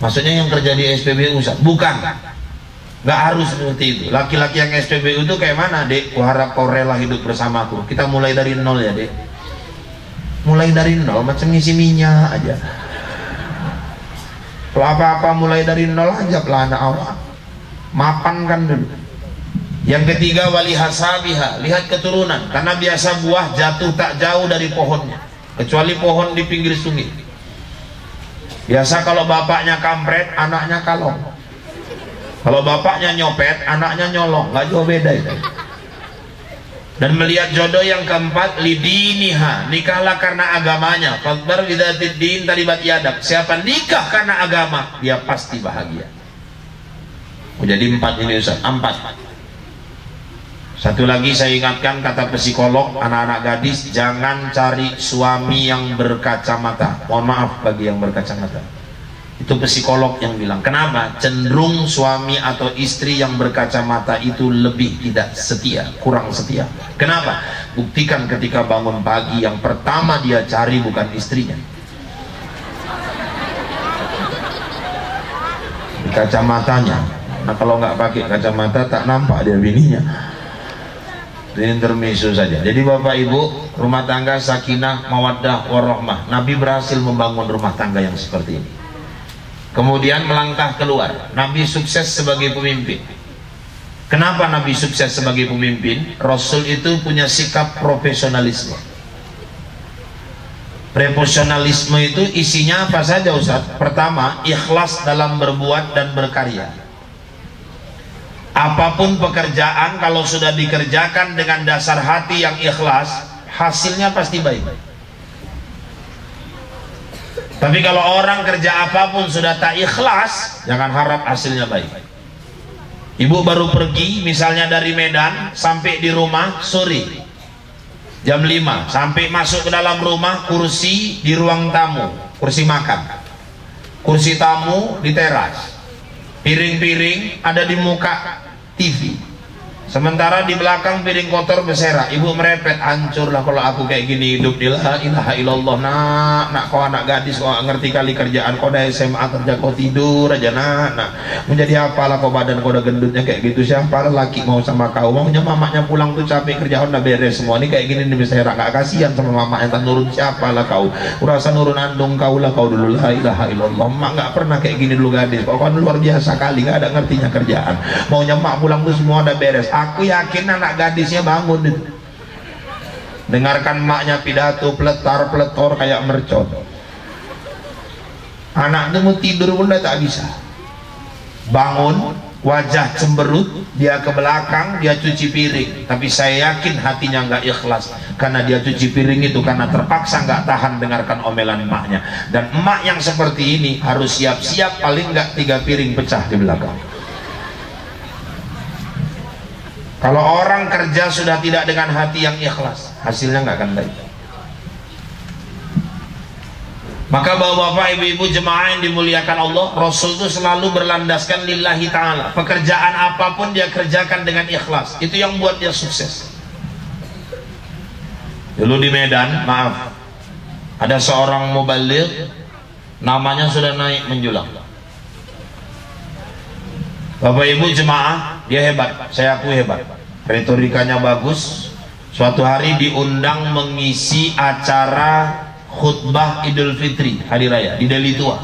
Maksudnya yang kerja di SPBU Ustaz? Bukan, nggak harus seperti itu. Laki-laki yang SPBU itu kayak mana, Dek? Kuharap kau rela hidup bersamaku. Kita mulai dari nol ya, Dek. Mulai dari nol, macam ngisi minyak aja. Kalau apa-apa mulai dari nol aja, pelan awal. Mapan kan dulu. Yang ketiga wali hasabiha, lihat keturunan. Karena biasa buah jatuh tak jauh dari pohonnya, kecuali pohon di pinggir sungai. Biasa kalau bapaknya kampret, anaknya kalong. Kalau bapaknya nyopet, anaknya nyolong. Gak jauh beda itu. Dan melihat jodoh yang keempat, lidiniha, nikahlah karena agamanya. Fadbar bidzatid din taribat yadak. Siapa nikah karena agama, dia pasti bahagia. Jadi 4 ini Ustaz, 4. Satu lagi saya ingatkan, kata psikolog, anak-anak gadis jangan cari suami yang berkacamata. Mohon maaf bagi yang berkacamata. Itu psikolog yang bilang. Kenapa? Cenderung suami atau istri yang berkacamata itu lebih tidak setia, kurang setia. Kenapa? Buktikan ketika bangun pagi, yang pertama dia cari bukan istrinya, kacamatanya. Nah kalau nggak pakai kacamata tak nampak dia bininya. Ini intermezzo saja. Jadi Bapak Ibu, rumah tangga sakinah mawaddah warahmah. Nabi berhasil membangun rumah tangga yang seperti ini. Kemudian melangkah keluar. Nabi sukses sebagai pemimpin. Kenapa Nabi sukses sebagai pemimpin? Rasul itu punya sikap profesionalisme. Profesionalisme itu isinya apa saja Ustaz? Pertama, ikhlas dalam berbuat dan berkarya. Apapun pekerjaan, kalau sudah dikerjakan dengan dasar hati yang ikhlas, hasilnya pasti baik. Tapi kalau orang kerja apapun sudah tak ikhlas, jangan harap hasilnya baik. Ibu baru pergi misalnya dari Medan sampai di rumah sore jam 5, sampai masuk ke dalam rumah, kursi di ruang tamu, kursi makan, kursi tamu di teras, piring-piring ada di muka TV, Sementara di belakang piring kotor berserak, ibu merepet, hancurlah kalau aku kayak gini hidup. La ilaha illallah. Nak kau anak gadis, kau ngerti kali kerjaan, kau udah SMA kerja, kau tidur aja. Nak menjadi apalah kau, badan kau udah gendutnya kayak gitu. Siapa laki mau sama kau? Maunya mamanya pulang tuh capek kerjaan udah beres semua, ini kayak gini nih berserak, gak kasihan sama mamanya. Tak nurun siapalah kau, urasa nurun andung kau lah kau dulu. La ilaha illallah. Mak gak pernah kayak gini dulu gadis, kau kan luar biasa kali, gak ada ngertinya kerjaan. Maunya mak pulang tuh semua udah beres. Aku yakin anak gadisnya bangun itu, dengarkan maknya pidato peletar-peletor kayak mercon. Anak itu mau tidur pun udah tak bisa. Bangun, wajah cemberut, dia ke belakang, dia cuci piring. Tapi saya yakin hatinya nggak ikhlas, karena dia cuci piring itu karena terpaksa nggak tahan dengarkan omelan emaknya. Dan emak yang seperti ini harus siap-siap paling nggak 3 piring pecah di belakang. Kalau orang kerja sudah tidak dengan hati yang ikhlas, hasilnya nggak akan baik. Maka bapak-bapak, ibu-ibu jemaah yang dimuliakan Allah, Rasul itu selalu berlandaskan lillahi ta'ala. Pekerjaan apapun dia kerjakan dengan ikhlas, itu yang buat dia sukses. Dulu di Medan, maaf, ada seorang mubaligh, namanya sudah naik menjulang. Bapak ibu jemaah, dia hebat, saya akui hebat, retorikanya bagus. Suatu hari diundang mengisi acara khutbah Idul Fitri, hari raya di Deli Tua.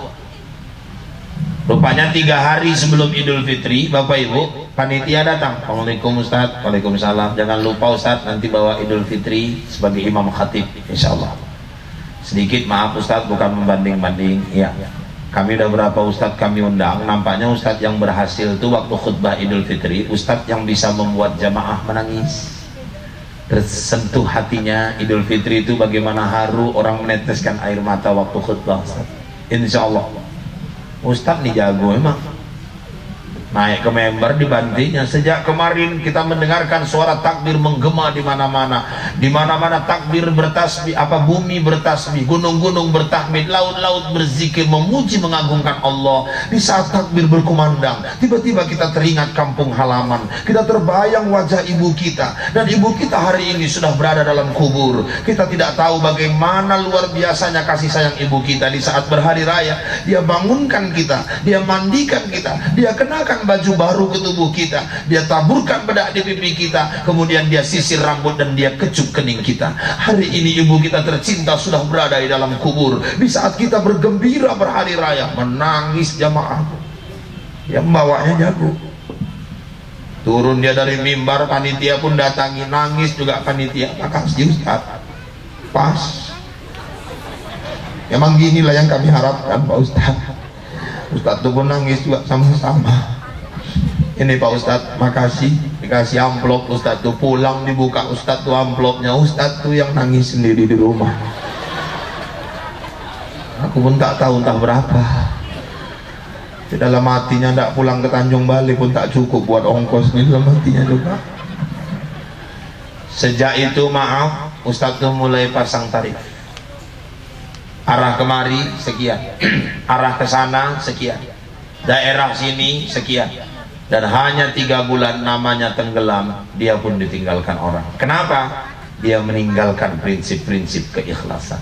Rupanya 3 hari sebelum Idul Fitri, bapak ibu, panitia datang. Assalamualaikum Ustadz. Waalaikumsalam. Jangan lupa Ustadz, nanti bawa Idul Fitri sebagai imam khatib, insya Allah. Sedikit maaf Ustadz, bukan membanding-banding, ya. Kami udah berapa ustadz kami undang, nampaknya ustadz yang berhasil itu waktu khutbah Idul Fitri, ustadz yang bisa membuat jamaah menangis, tersentuh hatinya. Idul Fitri itu bagaimana haru orang meneteskan air mata waktu khutbah. Insya Allah ustadz nih jago memang. Naik ke member dibantinya. Sejak kemarin kita mendengarkan suara takbir menggema di mana-mana. Di mana-mana takbir bertasbih, bumi bertasbih, gunung-gunung bertahmid, laut-laut berzikir, memuji mengagungkan Allah. Di saat takbir berkumandang, tiba-tiba kita teringat kampung halaman. Kita terbayang wajah ibu kita, dan ibu kita hari ini sudah berada dalam kubur. Kita tidak tahu bagaimana luar biasanya kasih sayang ibu kita. Di saat berhari raya, dia bangunkan kita, dia mandikan kita, dia kenakan baju baru ke tubuh kita, dia taburkan bedak di pipi kita, kemudian dia sisir rambut dan dia kecup kening kita. Hari ini ibu kita tercinta sudah berada di dalam kubur. Di saat kita bergembira berhari raya, menangis jamaah. Yang bawanya jago. Turun dia dari mimbar, panitia pun datangi, nangis juga panitia. Makasih Ustaz, pas. Emang ginilah yang kami harapkan Pak Ustaz. Ustaz tuh pun nangis juga sama-sama. Ini Pak Ustadz, makasih, dikasih amplop. Ustadz tuh pulang dibuka Ustadz tuh amplopnya, Ustadz tuh yang nangis sendiri di rumah. Aku pun tak tahu entah berapa. Di dalam hatinya tidak pulang ke Tanjung Bali pun tak cukup buat ongkos nih dalam hatinya juga. Sejak itu maaf, Ustadz tuh mulai pasang tarif. Arah kemari sekian, arah ke sana sekian, daerah sini sekian. Dan hanya 3 bulan namanya tenggelam, dia pun ditinggalkan orang. Kenapa? Dia meninggalkan prinsip-prinsip keikhlasan.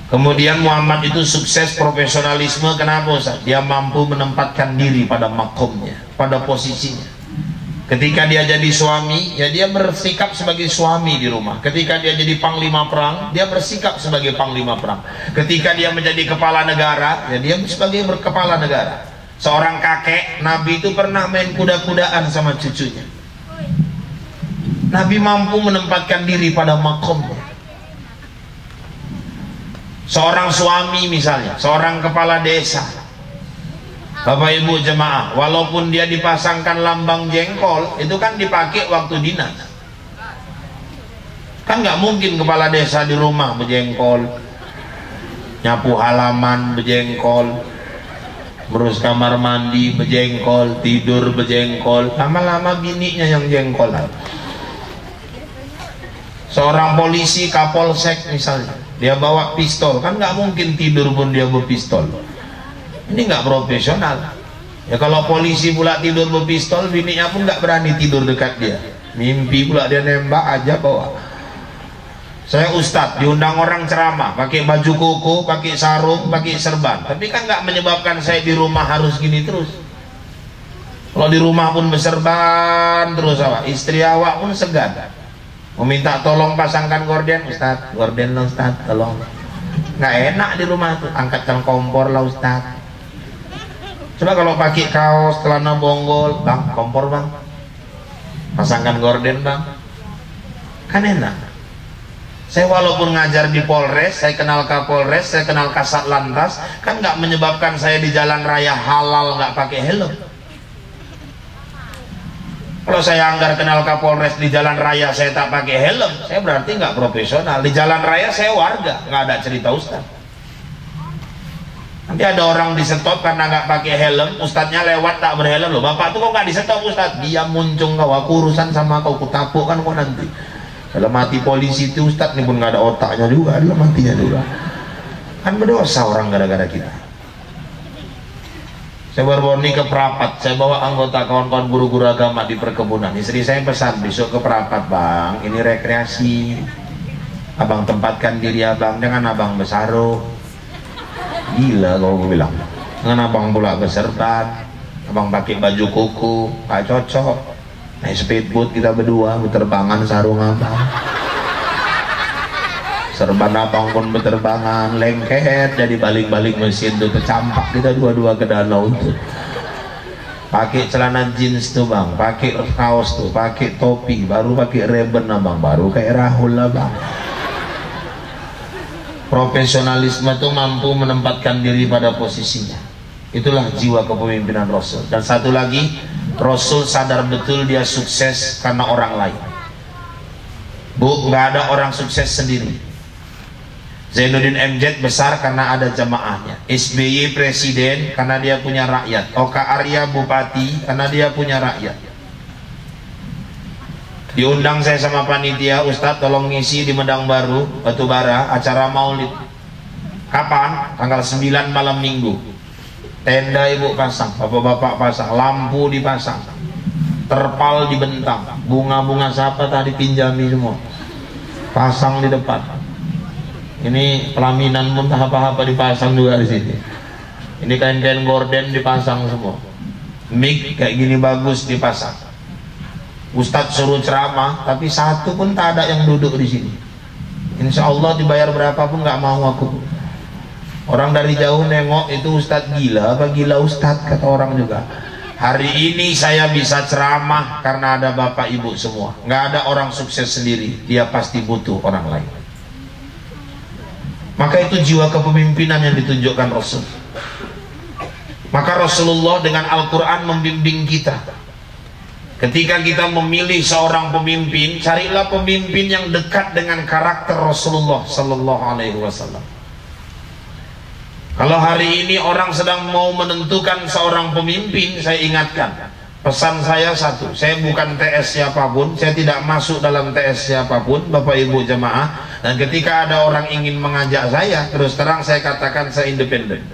Kemudian Muhammad itu sukses profesionalisme. Kenapa Ustaz? Dia mampu menempatkan diri pada makomnya, pada posisinya. Ketika dia jadi suami, ya dia bersikap sebagai suami di rumah. Ketika dia jadi panglima perang, dia bersikap sebagai panglima perang. Ketika dia menjadi kepala negara, ya dia sebagai kepala negara. Seorang kakek Nabi itu pernah main kuda-kudaan sama cucunya. Nabi mampu menempatkan diri pada makomnya. Seorang suami misalnya, seorang kepala desa, Bapak ibu jemaah, walaupun dia dipasangkan lambang jengkol, itu kan dipakai waktu dinas. Kan nggak mungkin kepala desa di rumah berjengkol, nyapu halaman berjengkol, berus kamar mandi berjengkol, tidur berjengkol, lama-lama bininya yang jengkol. Seorang polisi kapolsek misalnya, dia bawa pistol, kan nggak mungkin tidur pun dia bawa pistol. Ini nggak profesional. Ya kalau polisi pula tidur berpistol, bininya pun nggak berani tidur dekat dia. Mimpi pula dia nembak aja bawa. Saya ustadz, diundang orang ceramah, pakai baju koko, pakai sarung, pakai serban. Tapi kan nggak menyebabkan saya di rumah harus gini terus. Kalau di rumah pun berserban terus awak, istri awak pun segan. Meminta tolong pasangkan gorden, ustadz, gorden lah ustadz, tolong. Nggak enak di rumah tuh, angkatkan kompor lah ustadz. Coba kalau pakai kaos, celana bonggol, bang, kompor bang, pasangkan gorden bang, kan enak. Saya walaupun ngajar di Polres, saya kenal Kapolres, saya kenal Kasat Lantas, kan nggak menyebabkan saya di jalan raya halal nggak pakai helm. Kalau saya anggar kenal Kapolres di jalan raya saya tak pakai helm, saya berarti nggak profesional. Di jalan raya saya warga, nggak ada cerita ustaz. Nanti ada orang di stop karena nggak pakai helm, ustadznya lewat tak berhelm, loh bapak tuh kok nggak di stop ustadz? Dia muncung kau, aku urusan sama kau, kutapuk kan kau nanti. Kalau mati polisi itu ustadz nih pun nggak ada otaknya juga, dia matinya juga. Kan berdosa orang gara-gara kita. Saya baru ke Perapat, saya bawa anggota kawan-kawan guru-guru agama di perkebunan. Istri saya pesan besok ke Perapat bang, ini rekreasi. Abang tempatkan diri abang, jangan abang besaruh. Gila kalau gue bilang, dengan abang pula berserban, abang pakai baju koko, gak cocok. Naik speedboat kita berdua, berterbangan sarung abang. Serban abang pun berterbangan, lengket, jadi balik-balik mesin tuh kecampak kita dua-dua ke danau tuh. Pakai celana jeans tuh bang, pakai kaos tuh, pakai topi, baru pakai ribbon abang, baru kayak Rahul abang. Profesionalisme itu mampu menempatkan diri pada posisinya. Itulah jiwa kepemimpinan Rasul. Dan satu lagi, Rasul sadar betul dia sukses karena orang lain. Bu, nggak ada orang sukses sendiri. Zainuddin MZ besar karena ada jamaahnya. SBY presiden karena dia punya rakyat. Oka Arya bupati karena dia punya rakyat. Diundang saya sama panitia, Ustadz tolong ngisi di Medang Baru, Batubara, acara maulid. Kapan? Tanggal 9 malam minggu. Tenda ibu pasang, bapak-bapak pasang, lampu dipasang, terpal dibentang, bunga-bunga siapa tadi pinjami semua, pasang di depan. Ini pelaminan pun apa-apa dipasang juga di sini. Ini kain-kain gorden dipasang semua. Mic kayak gini bagus dipasang. Ustadz suruh ceramah, tapi satu pun tak ada yang duduk di sini. Insya Allah dibayar berapapun nggak mau aku. Orang dari jauh nengok itu Ustadz gila, apa gila Ustadz kata orang juga. Hari ini saya bisa ceramah karena ada bapak ibu semua. Nggak ada orang sukses sendiri, dia pasti butuh orang lain. Maka itu jiwa kepemimpinan yang ditunjukkan Rasul. Maka Rasulullah dengan Al-Quran membimbing kita. Ketika kita memilih seorang pemimpin, carilah pemimpin yang dekat dengan karakter Rasulullah Sallallahu Alaihi Wasallam. Kalau hari ini orang sedang mau menentukan seorang pemimpin, saya ingatkan, pesan saya satu, saya bukan TS siapapun, saya tidak masuk dalam TS siapapun, Bapak Ibu jemaah. Dan ketika ada orang ingin mengajak saya, terus terang saya katakan saya independen.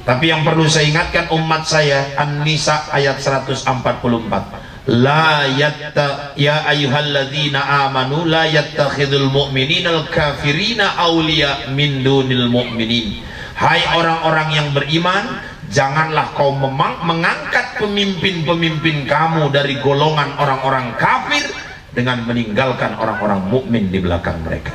Tapi yang perlu saya ingatkan umat saya, An-Nisa ayat 144. La yatta ya ayyuhalladzina amanu la yattakhidul mu'minina al-kafirina awliya min dunil mu'minin. Hai orang-orang yang beriman, janganlah kau mengangkat pemimpin-pemimpin kamu dari golongan orang-orang kafir dengan meninggalkan orang-orang mukmin di belakang mereka.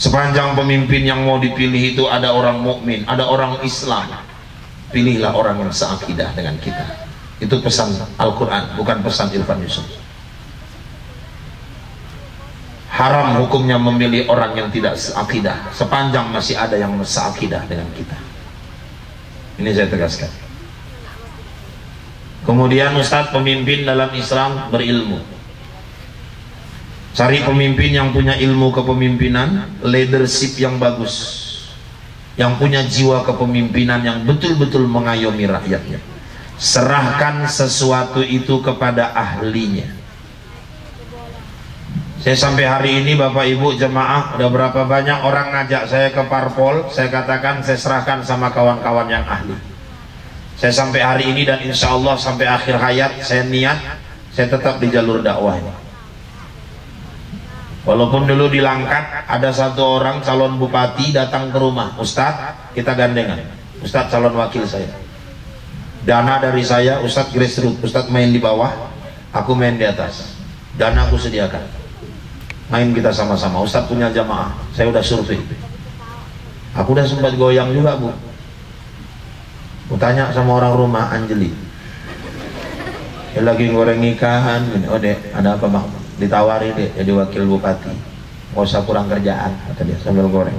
Sepanjang pemimpin yang mau dipilih itu ada orang mukmin, ada orang Islam, pilihlah orang yang seakidah dengan kita. Itu pesan Al-Quran, bukan pesan Irfan Yusuf. Haram hukumnya memilih orang yang tidak seakidah, sepanjang masih ada yang seakidah dengan kita. Ini saya tegaskan. Kemudian Ustadz, pemimpin dalam Islam berilmu. Cari pemimpin yang punya ilmu kepemimpinan, leadership yang bagus, yang punya jiwa kepemimpinan yang betul-betul mengayomi rakyatnya. Serahkan sesuatu itu kepada ahlinya. Saya sampai hari ini Bapak Ibu jemaah, udah berapa banyak orang ngajak saya ke parpol, saya katakan saya serahkan sama kawan-kawan yang ahli. Saya sampai hari ini dan insya Allah sampai akhir hayat saya niat saya tetap di jalur dakwah ini. Walaupun dulu di Langkat ada satu orang calon bupati datang ke rumah, Ustadz kita gandengan, Ustadz calon wakil saya, dana dari saya, Ustadz grassroots, Ustadz main di bawah, aku main di atas, dana aku sediakan, main kita sama-sama. Ustadz punya jamaah, saya udah survei, aku udah sempat goyang juga Bu. Aku tanya sama orang rumah, Anjeli dia lagi goreng ikan gini, oh dek ada apa bang, ditawari deh jadi wakil bupati, nggak usah kurang kerjaan kata dia sambil goreng.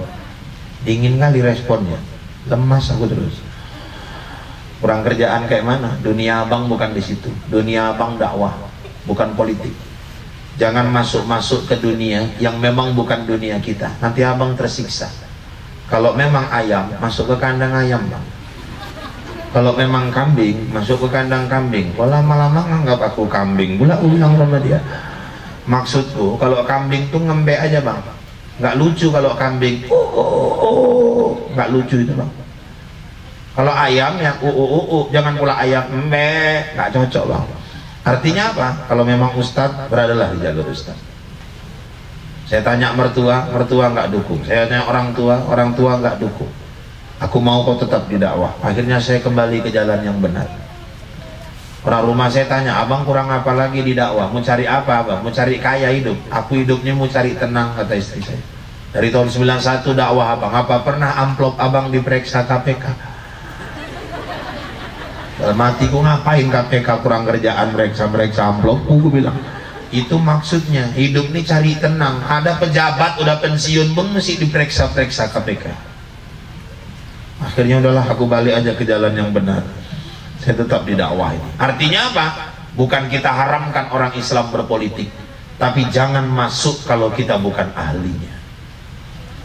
Dingin kali responnya, lemas aku terus. Kurang kerjaan kayak mana? Dunia abang bukan di situ, dunia abang dakwah bukan politik. Jangan masuk-masuk ke dunia yang memang bukan dunia kita, nanti abang tersiksa. Kalau memang ayam, masuk ke kandang ayam bang. Kalau memang kambing, masuk ke kandang kambing. Kalau lama-lama nganggap aku kambing, pula aku bilang sama dia, maksudku kalau kambing tuh ngembek aja bang, nggak lucu kalau kambing nggak lucu itu bang. Kalau ayam yang jangan pula ayam mbek, nggak cocok bang. Artinya apa? Kalau memang ustadz, beradalah di jalur ustadz. Saya tanya mertua, mertua nggak dukung. Saya tanya orang tua nggak dukung. Aku mau kau tetap di dakwah. Akhirnya saya kembali ke jalan yang benar. Orang rumah saya tanya, abang kurang apa lagi di dakwah? Mau cari apa abang? Mau cari kaya hidup. Aku hidupnya mau cari tenang, kata istri saya. Dari tahun 91 dakwah abang. Apa pernah amplop abang diperiksa KPK? Dalam hatiku, ngapain KPK kurang kerjaan mereka amplop? Aku bilang, itu maksudnya hidup ini cari tenang. Ada pejabat udah pensiun pun mesti diperiksa-periksa KPK. Akhirnya udahlah aku balik aja ke jalan yang benar. Saya tetap di dakwah ini. Artinya apa? Bukan kita haramkan orang Islam berpolitik, tapi jangan masuk kalau kita bukan ahlinya.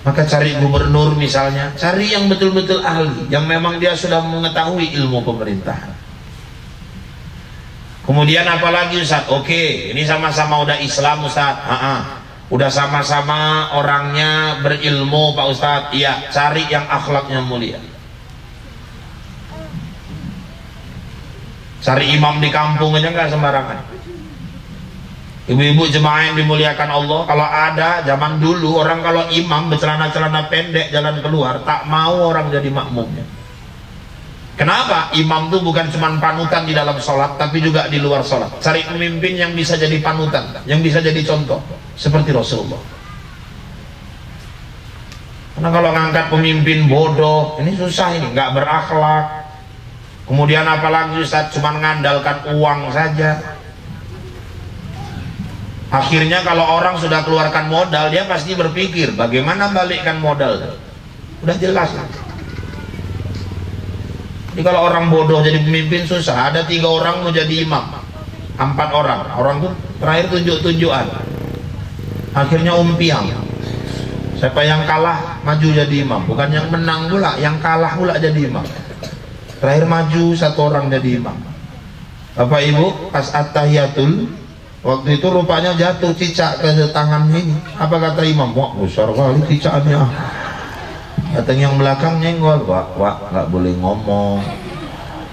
Maka cari gubernur misalnya, cari yang betul-betul ahli, yang memang dia sudah mengetahui ilmu pemerintahan. Kemudian apalagi Ustaz? Oke, ini sama-sama udah Islam Ustaz. Udah sama-sama orangnya berilmu Pak Ustadz. Iya, cari yang akhlaknya mulia. Cari imam di kampung aja nggak sembarangan. Ibu-ibu jemaah yang dimuliakan Allah, kalau ada zaman dulu orang kalau imam bercelana-celana pendek jalan keluar, tak mau orang jadi makmumnya. Kenapa? Imam itu bukan cuma panutan di dalam sholat, tapi juga di luar sholat. Cari pemimpin yang bisa jadi panutan, yang bisa jadi contoh, seperti Rasulullah. Karena kalau ngangkat pemimpin bodoh, ini susah, ini nggak berakhlak. Kemudian apalagi Ustaz, cuma mengandalkan uang saja. Akhirnya kalau orang sudah keluarkan modal, dia pasti berpikir bagaimana balikkan modal. Udah jelas. Jadi kalau orang bodoh jadi pemimpin susah. Ada 3 orang mau jadi imam, 4 orang. Orang tuh terakhir tunjuk-tunjukan. Akhirnya umpiang. Siapa yang kalah maju jadi imam. Bukan yang menang pula, yang kalah pula jadi imam. Terakhir maju 1 orang jadi imam. Bapak Ibu, pas at-tahiyatul, waktu itu rupanya jatuh cicak ke tangan ini. Apa kata imam? Wah, besar kali cicaknya. Datang yang belakang nyenggol, wak nggak boleh ngomong.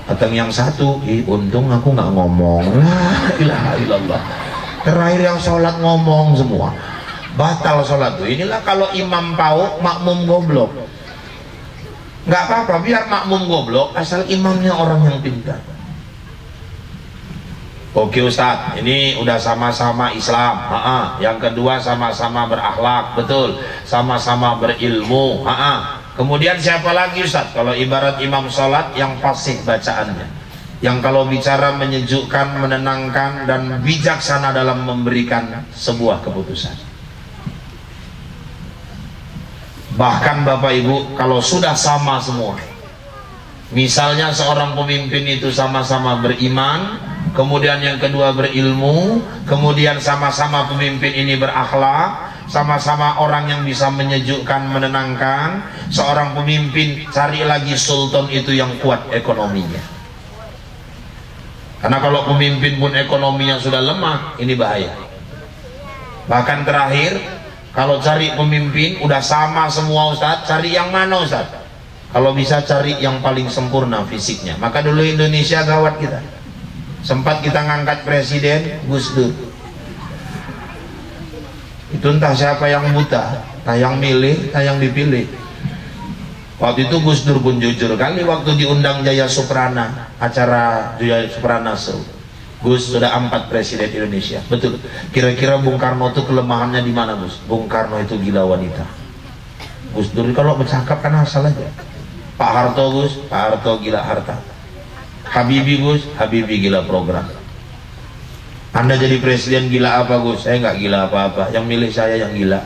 Datang yang satu, untung aku nggak ngomong. La ilaha illallah. Terakhir yang sholat ngomong semua, batal sholat tuh. Inilah kalau imam pauk, makmum goblok. Nggak apa-apa, biar makmum goblok, asal imamnya orang yang pintar. Oke Ustadz, ini udah sama-sama Islam. Yang kedua sama-sama berakhlak, betul. Sama-sama berilmu. Kemudian siapa lagi Ustadz? Kalau ibarat imam sholat yang fasih bacaannya, yang kalau bicara menyejukkan, menenangkan, dan bijaksana dalam memberikan sebuah keputusan. Bahkan Bapak Ibu, kalau sudah sama semua, misalnya seorang pemimpin itu sama-sama beriman, kemudian yang kedua berilmu, kemudian sama-sama pemimpin ini berakhlak, sama-sama orang yang bisa menyejukkan, menenangkan. Seorang pemimpin cari lagi sultan itu yang kuat ekonominya. Karena kalau pemimpin pun ekonominya sudah lemah, ini bahaya. Bahkan terakhir, kalau cari pemimpin udah sama semua Ustaz, cari yang mana Ustaz? Kalau bisa cari yang paling sempurna fisiknya. Maka dulu Indonesia gawat kita. Sempat kita ngangkat presiden Gus Dur. Itu entah siapa yang buta, entah yang milih, entah yang dipilih. Waktu itu Gus Dur pun jujur kali waktu diundang Jaya Suprana, acara Jaya Suprana Show. Gus, sudah 4 presiden Indonesia. Betul. Kira-kira Bung Karno itu kelemahannya di mana, Gus? Bung Karno itu gila wanita. Gus Dur kalau bercakap kan asal aja. Pak Harto, Gus, Pak Harto gila harta. Habibie, Gus, Habibie gila program. Anda jadi presiden gila apa, Gus? Saya nggak gila apa-apa. Yang milih saya yang gila.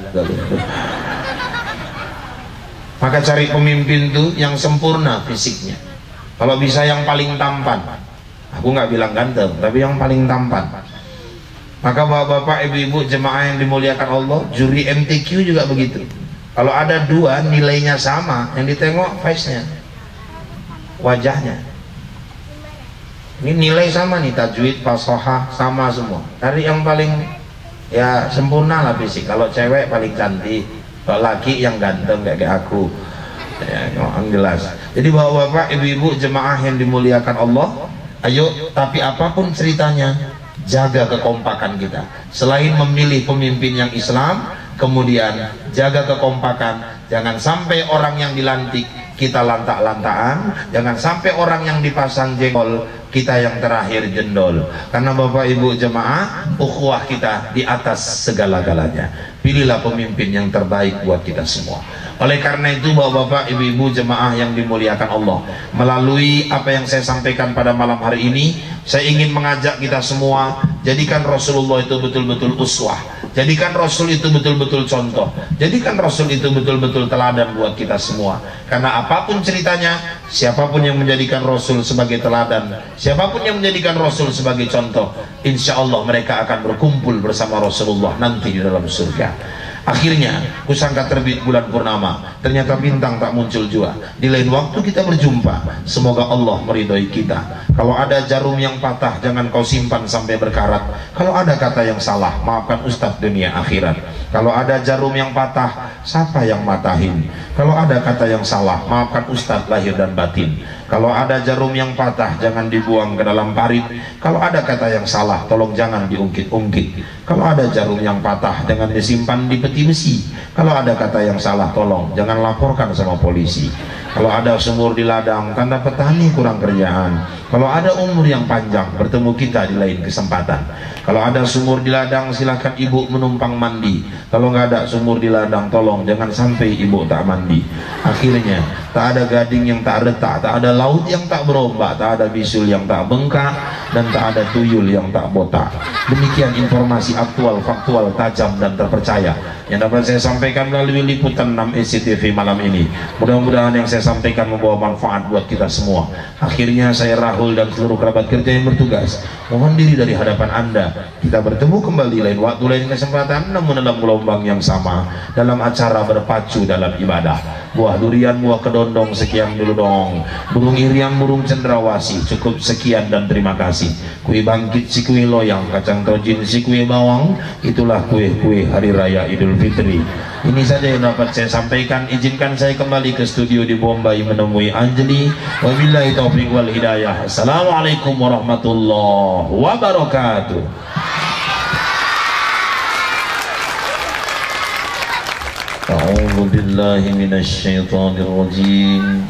Maka cari pemimpin tuh yang sempurna fisiknya. Kalau bisa yang paling tampan. Aku nggak bilang ganteng, tapi yang paling tampan. Maka bapak-bapak, ibu-ibu, jemaah yang dimuliakan Allah, juri MTQ juga begitu. Kalau ada 2 nilainya sama, yang ditengok face-nya, wajahnya. Ini nilai sama nih, tajwid, fasahah sama semua. Cari yang paling ya sempurna lah fisik. Kalau cewek paling cantik, kalau laki yang ganteng kayak aku. Ya, yang jelas. Jadi bapak-bapak, ibu-ibu, jemaah yang dimuliakan Allah, ayo, tapi apapun ceritanya, jaga kekompakan kita. Selain memilih pemimpin yang Islam, kemudian jaga kekompakan. Jangan sampai orang yang dilantik kita lantak-lantaan, jangan sampai orang yang dipasang jengkol kita yang terakhir jendol. Karena Bapak Ibu jemaah, ukhuwah kita di atas segala-galanya. Pilihlah pemimpin yang terbaik buat kita semua. Oleh karena itu Bapak-bapak, ibu-ibu jemaah yang dimuliakan Allah, melalui apa yang saya sampaikan pada malam hari ini, saya ingin mengajak kita semua, jadikan Rasulullah itu betul-betul uswah, jadikan Rasul itu betul-betul contoh, jadikan Rasul itu betul-betul teladan buat kita semua. Karena apapun ceritanya, siapapun yang menjadikan Rasul sebagai teladan, siapapun yang menjadikan Rasul sebagai contoh, insya Allah mereka akan berkumpul bersama Rasulullah nanti di dalam surga. Akhirnya kusangka terbit bulan purnama, ternyata bintang tak muncul juga. Di lain waktu kita berjumpa, semoga Allah meridhoi kita. Kalau ada jarum yang patah, jangan kau simpan sampai berkarat. Kalau ada kata yang salah, maafkan Ustadz dunia akhirat. Kalau ada jarum yang patah, siapa yang matahin? Kalau ada kata yang salah, maafkan Ustadz lahir dan batin. Kalau ada jarum yang patah, jangan dibuang ke dalam parit. Kalau ada kata yang salah, tolong jangan diungkit-ungkit. Kalau ada jarum yang patah, jangan disimpan di peti besi. Kalau ada kata yang salah, tolong jangan laporkan sama polisi. Kalau ada sumur di ladang, tanda petani kurang kerjaan. Kalau ada umur yang panjang, bertemu kita di lain kesempatan. Kalau ada sumur di ladang, silahkan ibu menumpang mandi. Kalau nggak ada sumur di ladang, tolong jangan sampai ibu tak mandi. Akhirnya tak ada gading yang tak retak, tak ada laut yang tak berombak, tak ada bisul yang tak bengkak, dan tak ada tuyul yang tak botak. Demikian informasi aktual, faktual, tajam dan terpercaya yang dapat saya sampaikan melalui liputan 6 SCTV malam ini. Mudah-mudahan yang saya sampaikan membawa manfaat buat kita semua. Akhirnya saya Rahul dan seluruh kerabat kerja yang bertugas mohon diri dari hadapan Anda. Kita bertemu kembali lain waktu, lain kesempatan, namun dalam gelombang yang sama, dalam acara berpacu dalam ibadah. Buah durian, buah kedondong, sekian dulu dong. Burung irian, burung cendrawasih, cukup sekian dan terima kasih. Kue bangkit si kue loyang, kacang tojin si kue bawang, itulah kue-kue hari raya Idul Fitri. Ini saja yang dapat saya sampaikan. Izinkan saya kembali ke studio di Bombay menemui Anjali. Wabillahi taufiq wal hidayah. Assalamualaikum warahmatullahi wabarakatuh. A'udzu billahi minasy syaithanir rajim.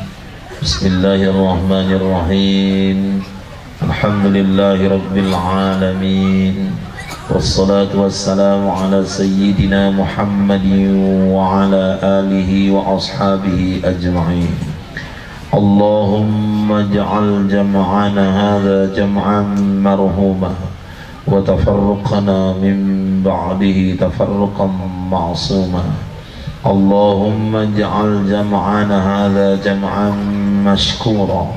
Bismillahirrahmanirrahim. Alhamdulillahi rabbil alamin. Wassalatu wassalamu ala sayyidina Muhammadin wa ala alihi wa ashabihi ajma'in. Allahumma ij'al jam'ana hadha jam'an marhuma wa tafarruqana min ba'dihi tafarruqan ma'suma. Allahumma ij'al jam'ana hadha jam'an mashkura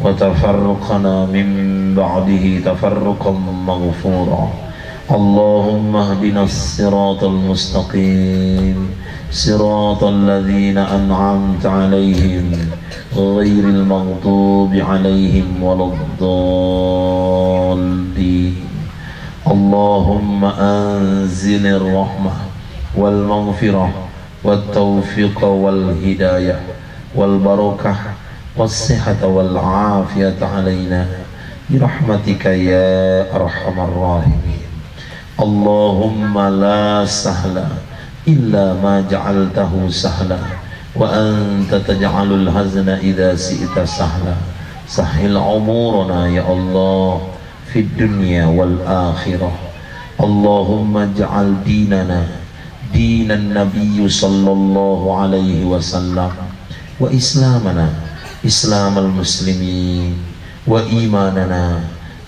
wa tafarruqana min ba'dihi tafarruqan maghfura. Allahumma hdina as-siratal mustaqim, siratal ladzina an'amta 'alaihim ghairil maghdubi 'alaihim waladdallin. اللهم أنزل الرحمة والمغفرة والتوفيق والهداية والبركة والصحة والعافية علينا برحمتك يا أرحم الراحمين. اللهم لا سهل إلا ما جعلته سهلا وأنت تجعل الحزن إذا شئت سهلا. سهل أمورنا يا الله في الدنيا والآخرة. اللهم اجعل ديننا دين النبي صلى الله عليه وسلم، وإسلامنا إسلام المسلمين، وإيماننا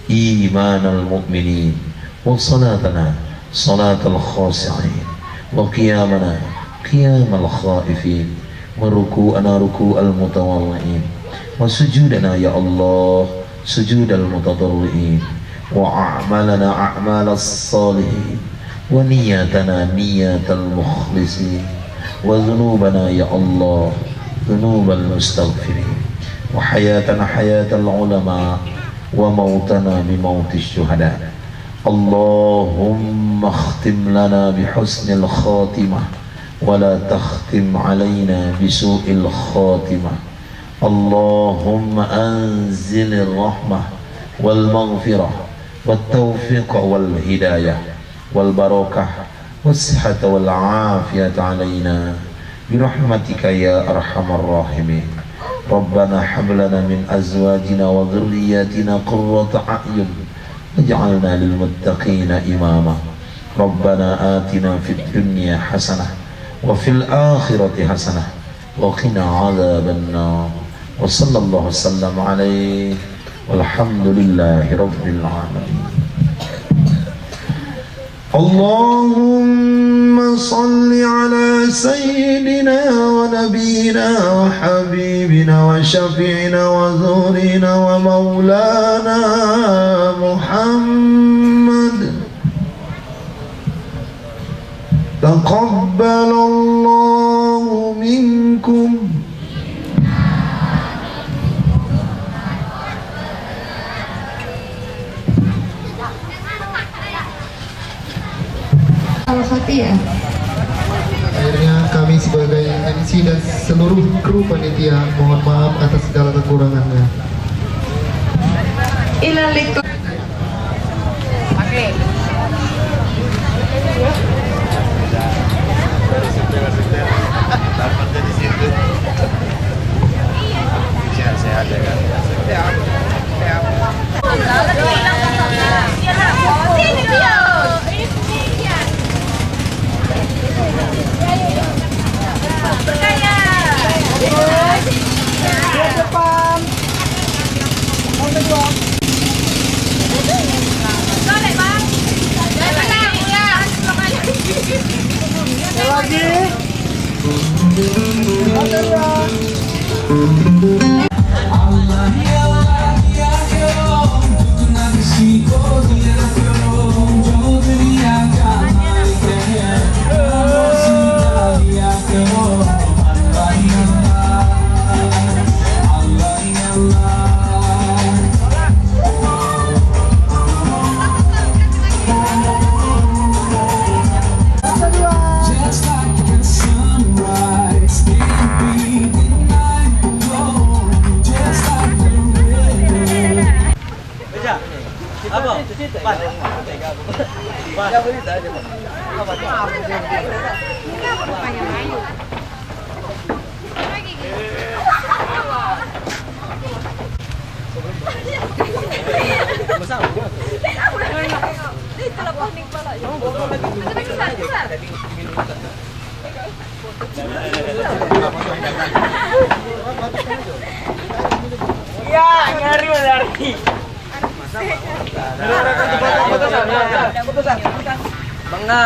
إيمان المؤمنين، وصلاتنا صلاة الخاشعين، وقيامنا قيام الخائفين، وركوعنا ركوع المتضرعين، وسجودنا يا الله سجود المتضرعين، وأعمالنا أعمال الصالحين، ونياتنا نيات المخلصين، وذنوبنا يا الله ذنوب المستغفرين، وحياتنا حياة العلماء، وموتنا بموت الشهداء. اللهم اختم لنا بحسن الخاتمة ولا تختم علينا بسوء الخاتمة. اللهم أنزل الرحمة والمغفرة والتوفيق والهداية والبركة والصحة والعافية علينا برحمتك يا أرحم الراحمين. ربنا هب لنا من أزواجنا وذرياتنا قرة أعين واجعلنا للمتقين إماما. ربنا آتنا في الدنيا حسنة وفي الآخرة حسنة وقنا عذاب النار. وصلى الله وسلم عليه والحمد لله رب العالمين. اللهم صل على سيدنا ونبينا وحبيبنا وشفيعنا وزورنا ومولانا محمد. تقبل الله منكم. Akhirnya kami sebagai MC dan seluruh kru panitia mohon maaf atas segala kekurangannya. Oke. Sehat ya kan? Ya, nyari lari. Bangga.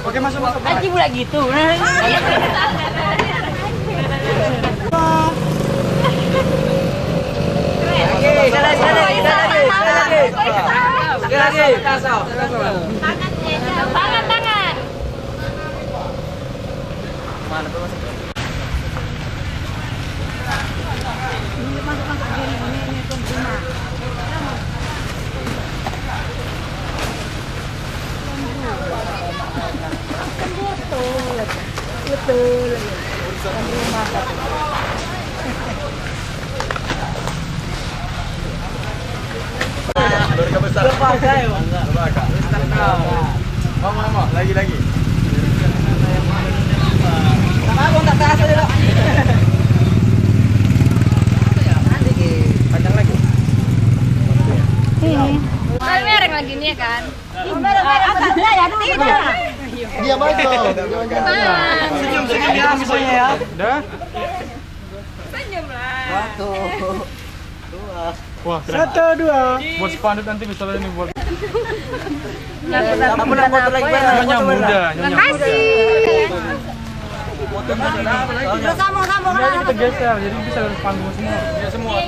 Oke, masuk. Aji pula gitu. Lagi. Mau, lagi. Abang tak terasa dulu. Panjang lagi. Kan mereng lagi nih kan. Dia maju. Senyum ya misalnya ya. Udah. Senyum lah. Wah, 1, 2. Buat spanduk nanti misalnya ini buat. Kamu nak foto lagi mana? Nyonya muda, Makasih. Sama-sama. Kita geser, jadi bisa dari panggung semua. Ya semua.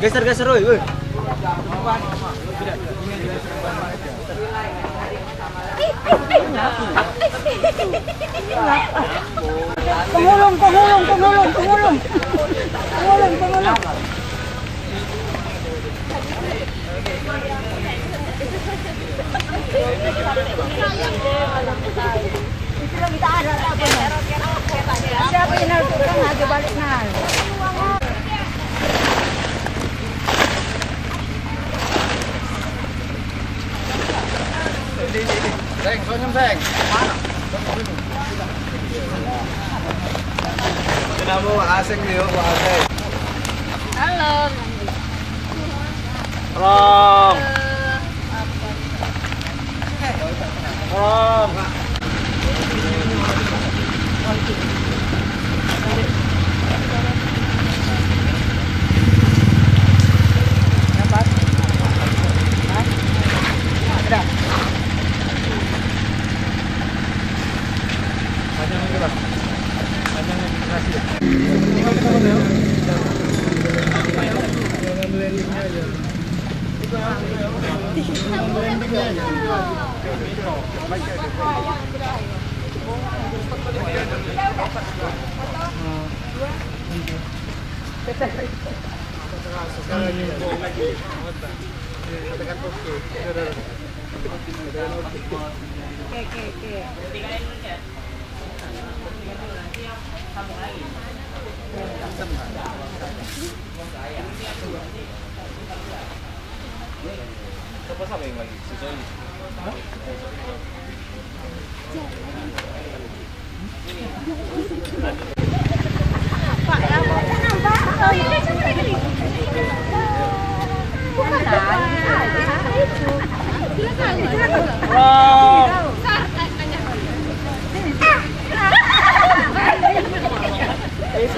Geser, woi. Pengulung. Siapa yang nak turun aja balik nal. Seng, senyum seng. Kenapa asing nih, asing. Halo. Rom.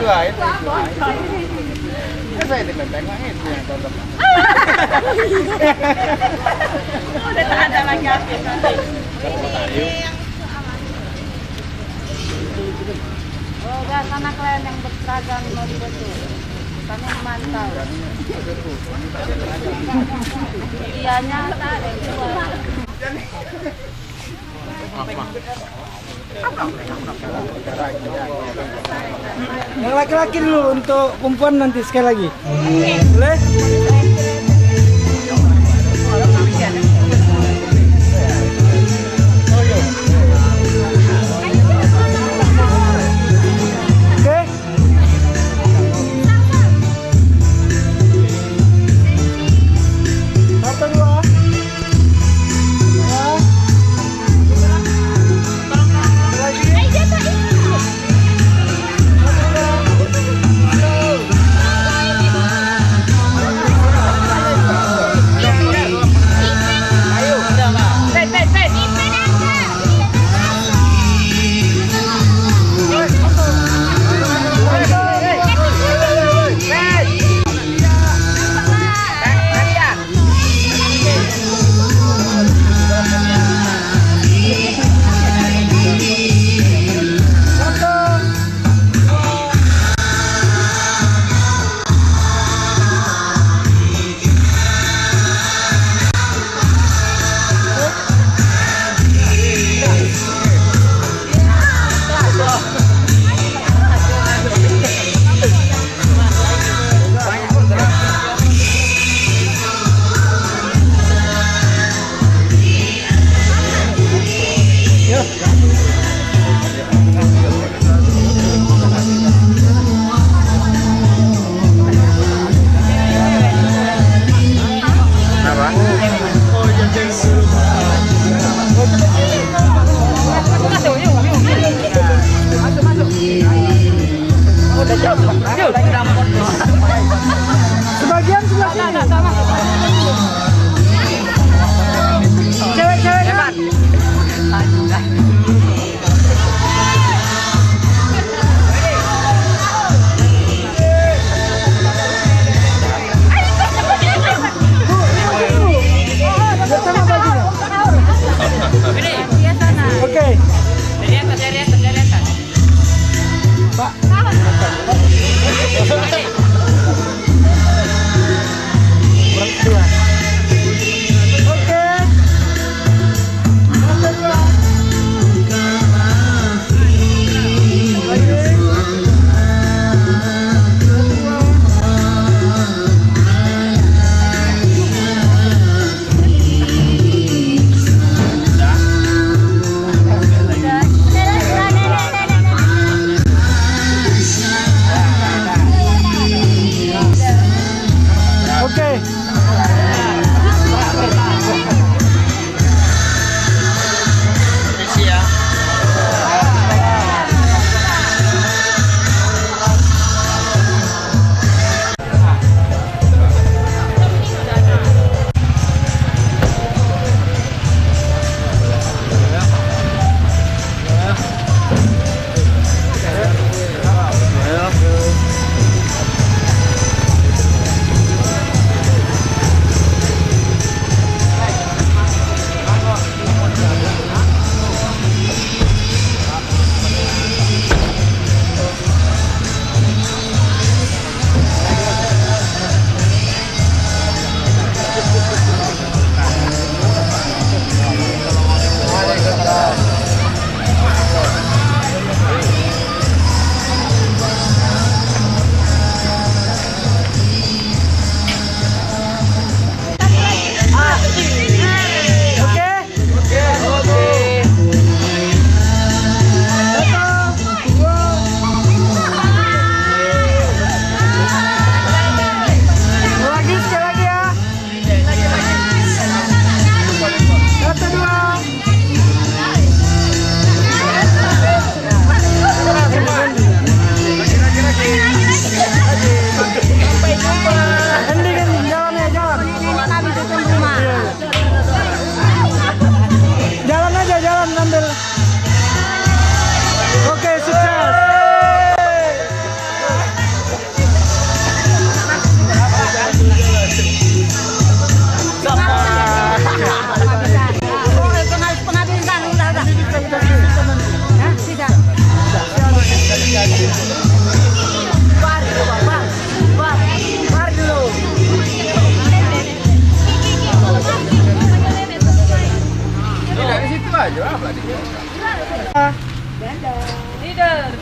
Itu. Saya ditenteng itu yang tonton. Udah tak ada lagi update nanti. Oh, enggak, sana klien yang berseragam mau dibantu. Sana memantau. Ianya tak ada yang jual. Yang laki-laki dulu, untuk perempuan nanti sekali lagi. Boleh?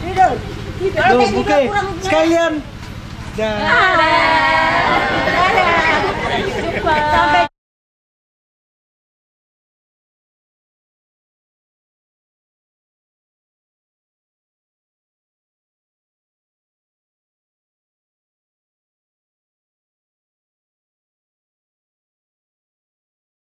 Tidur. Oke, sekalian. Dah. Sampai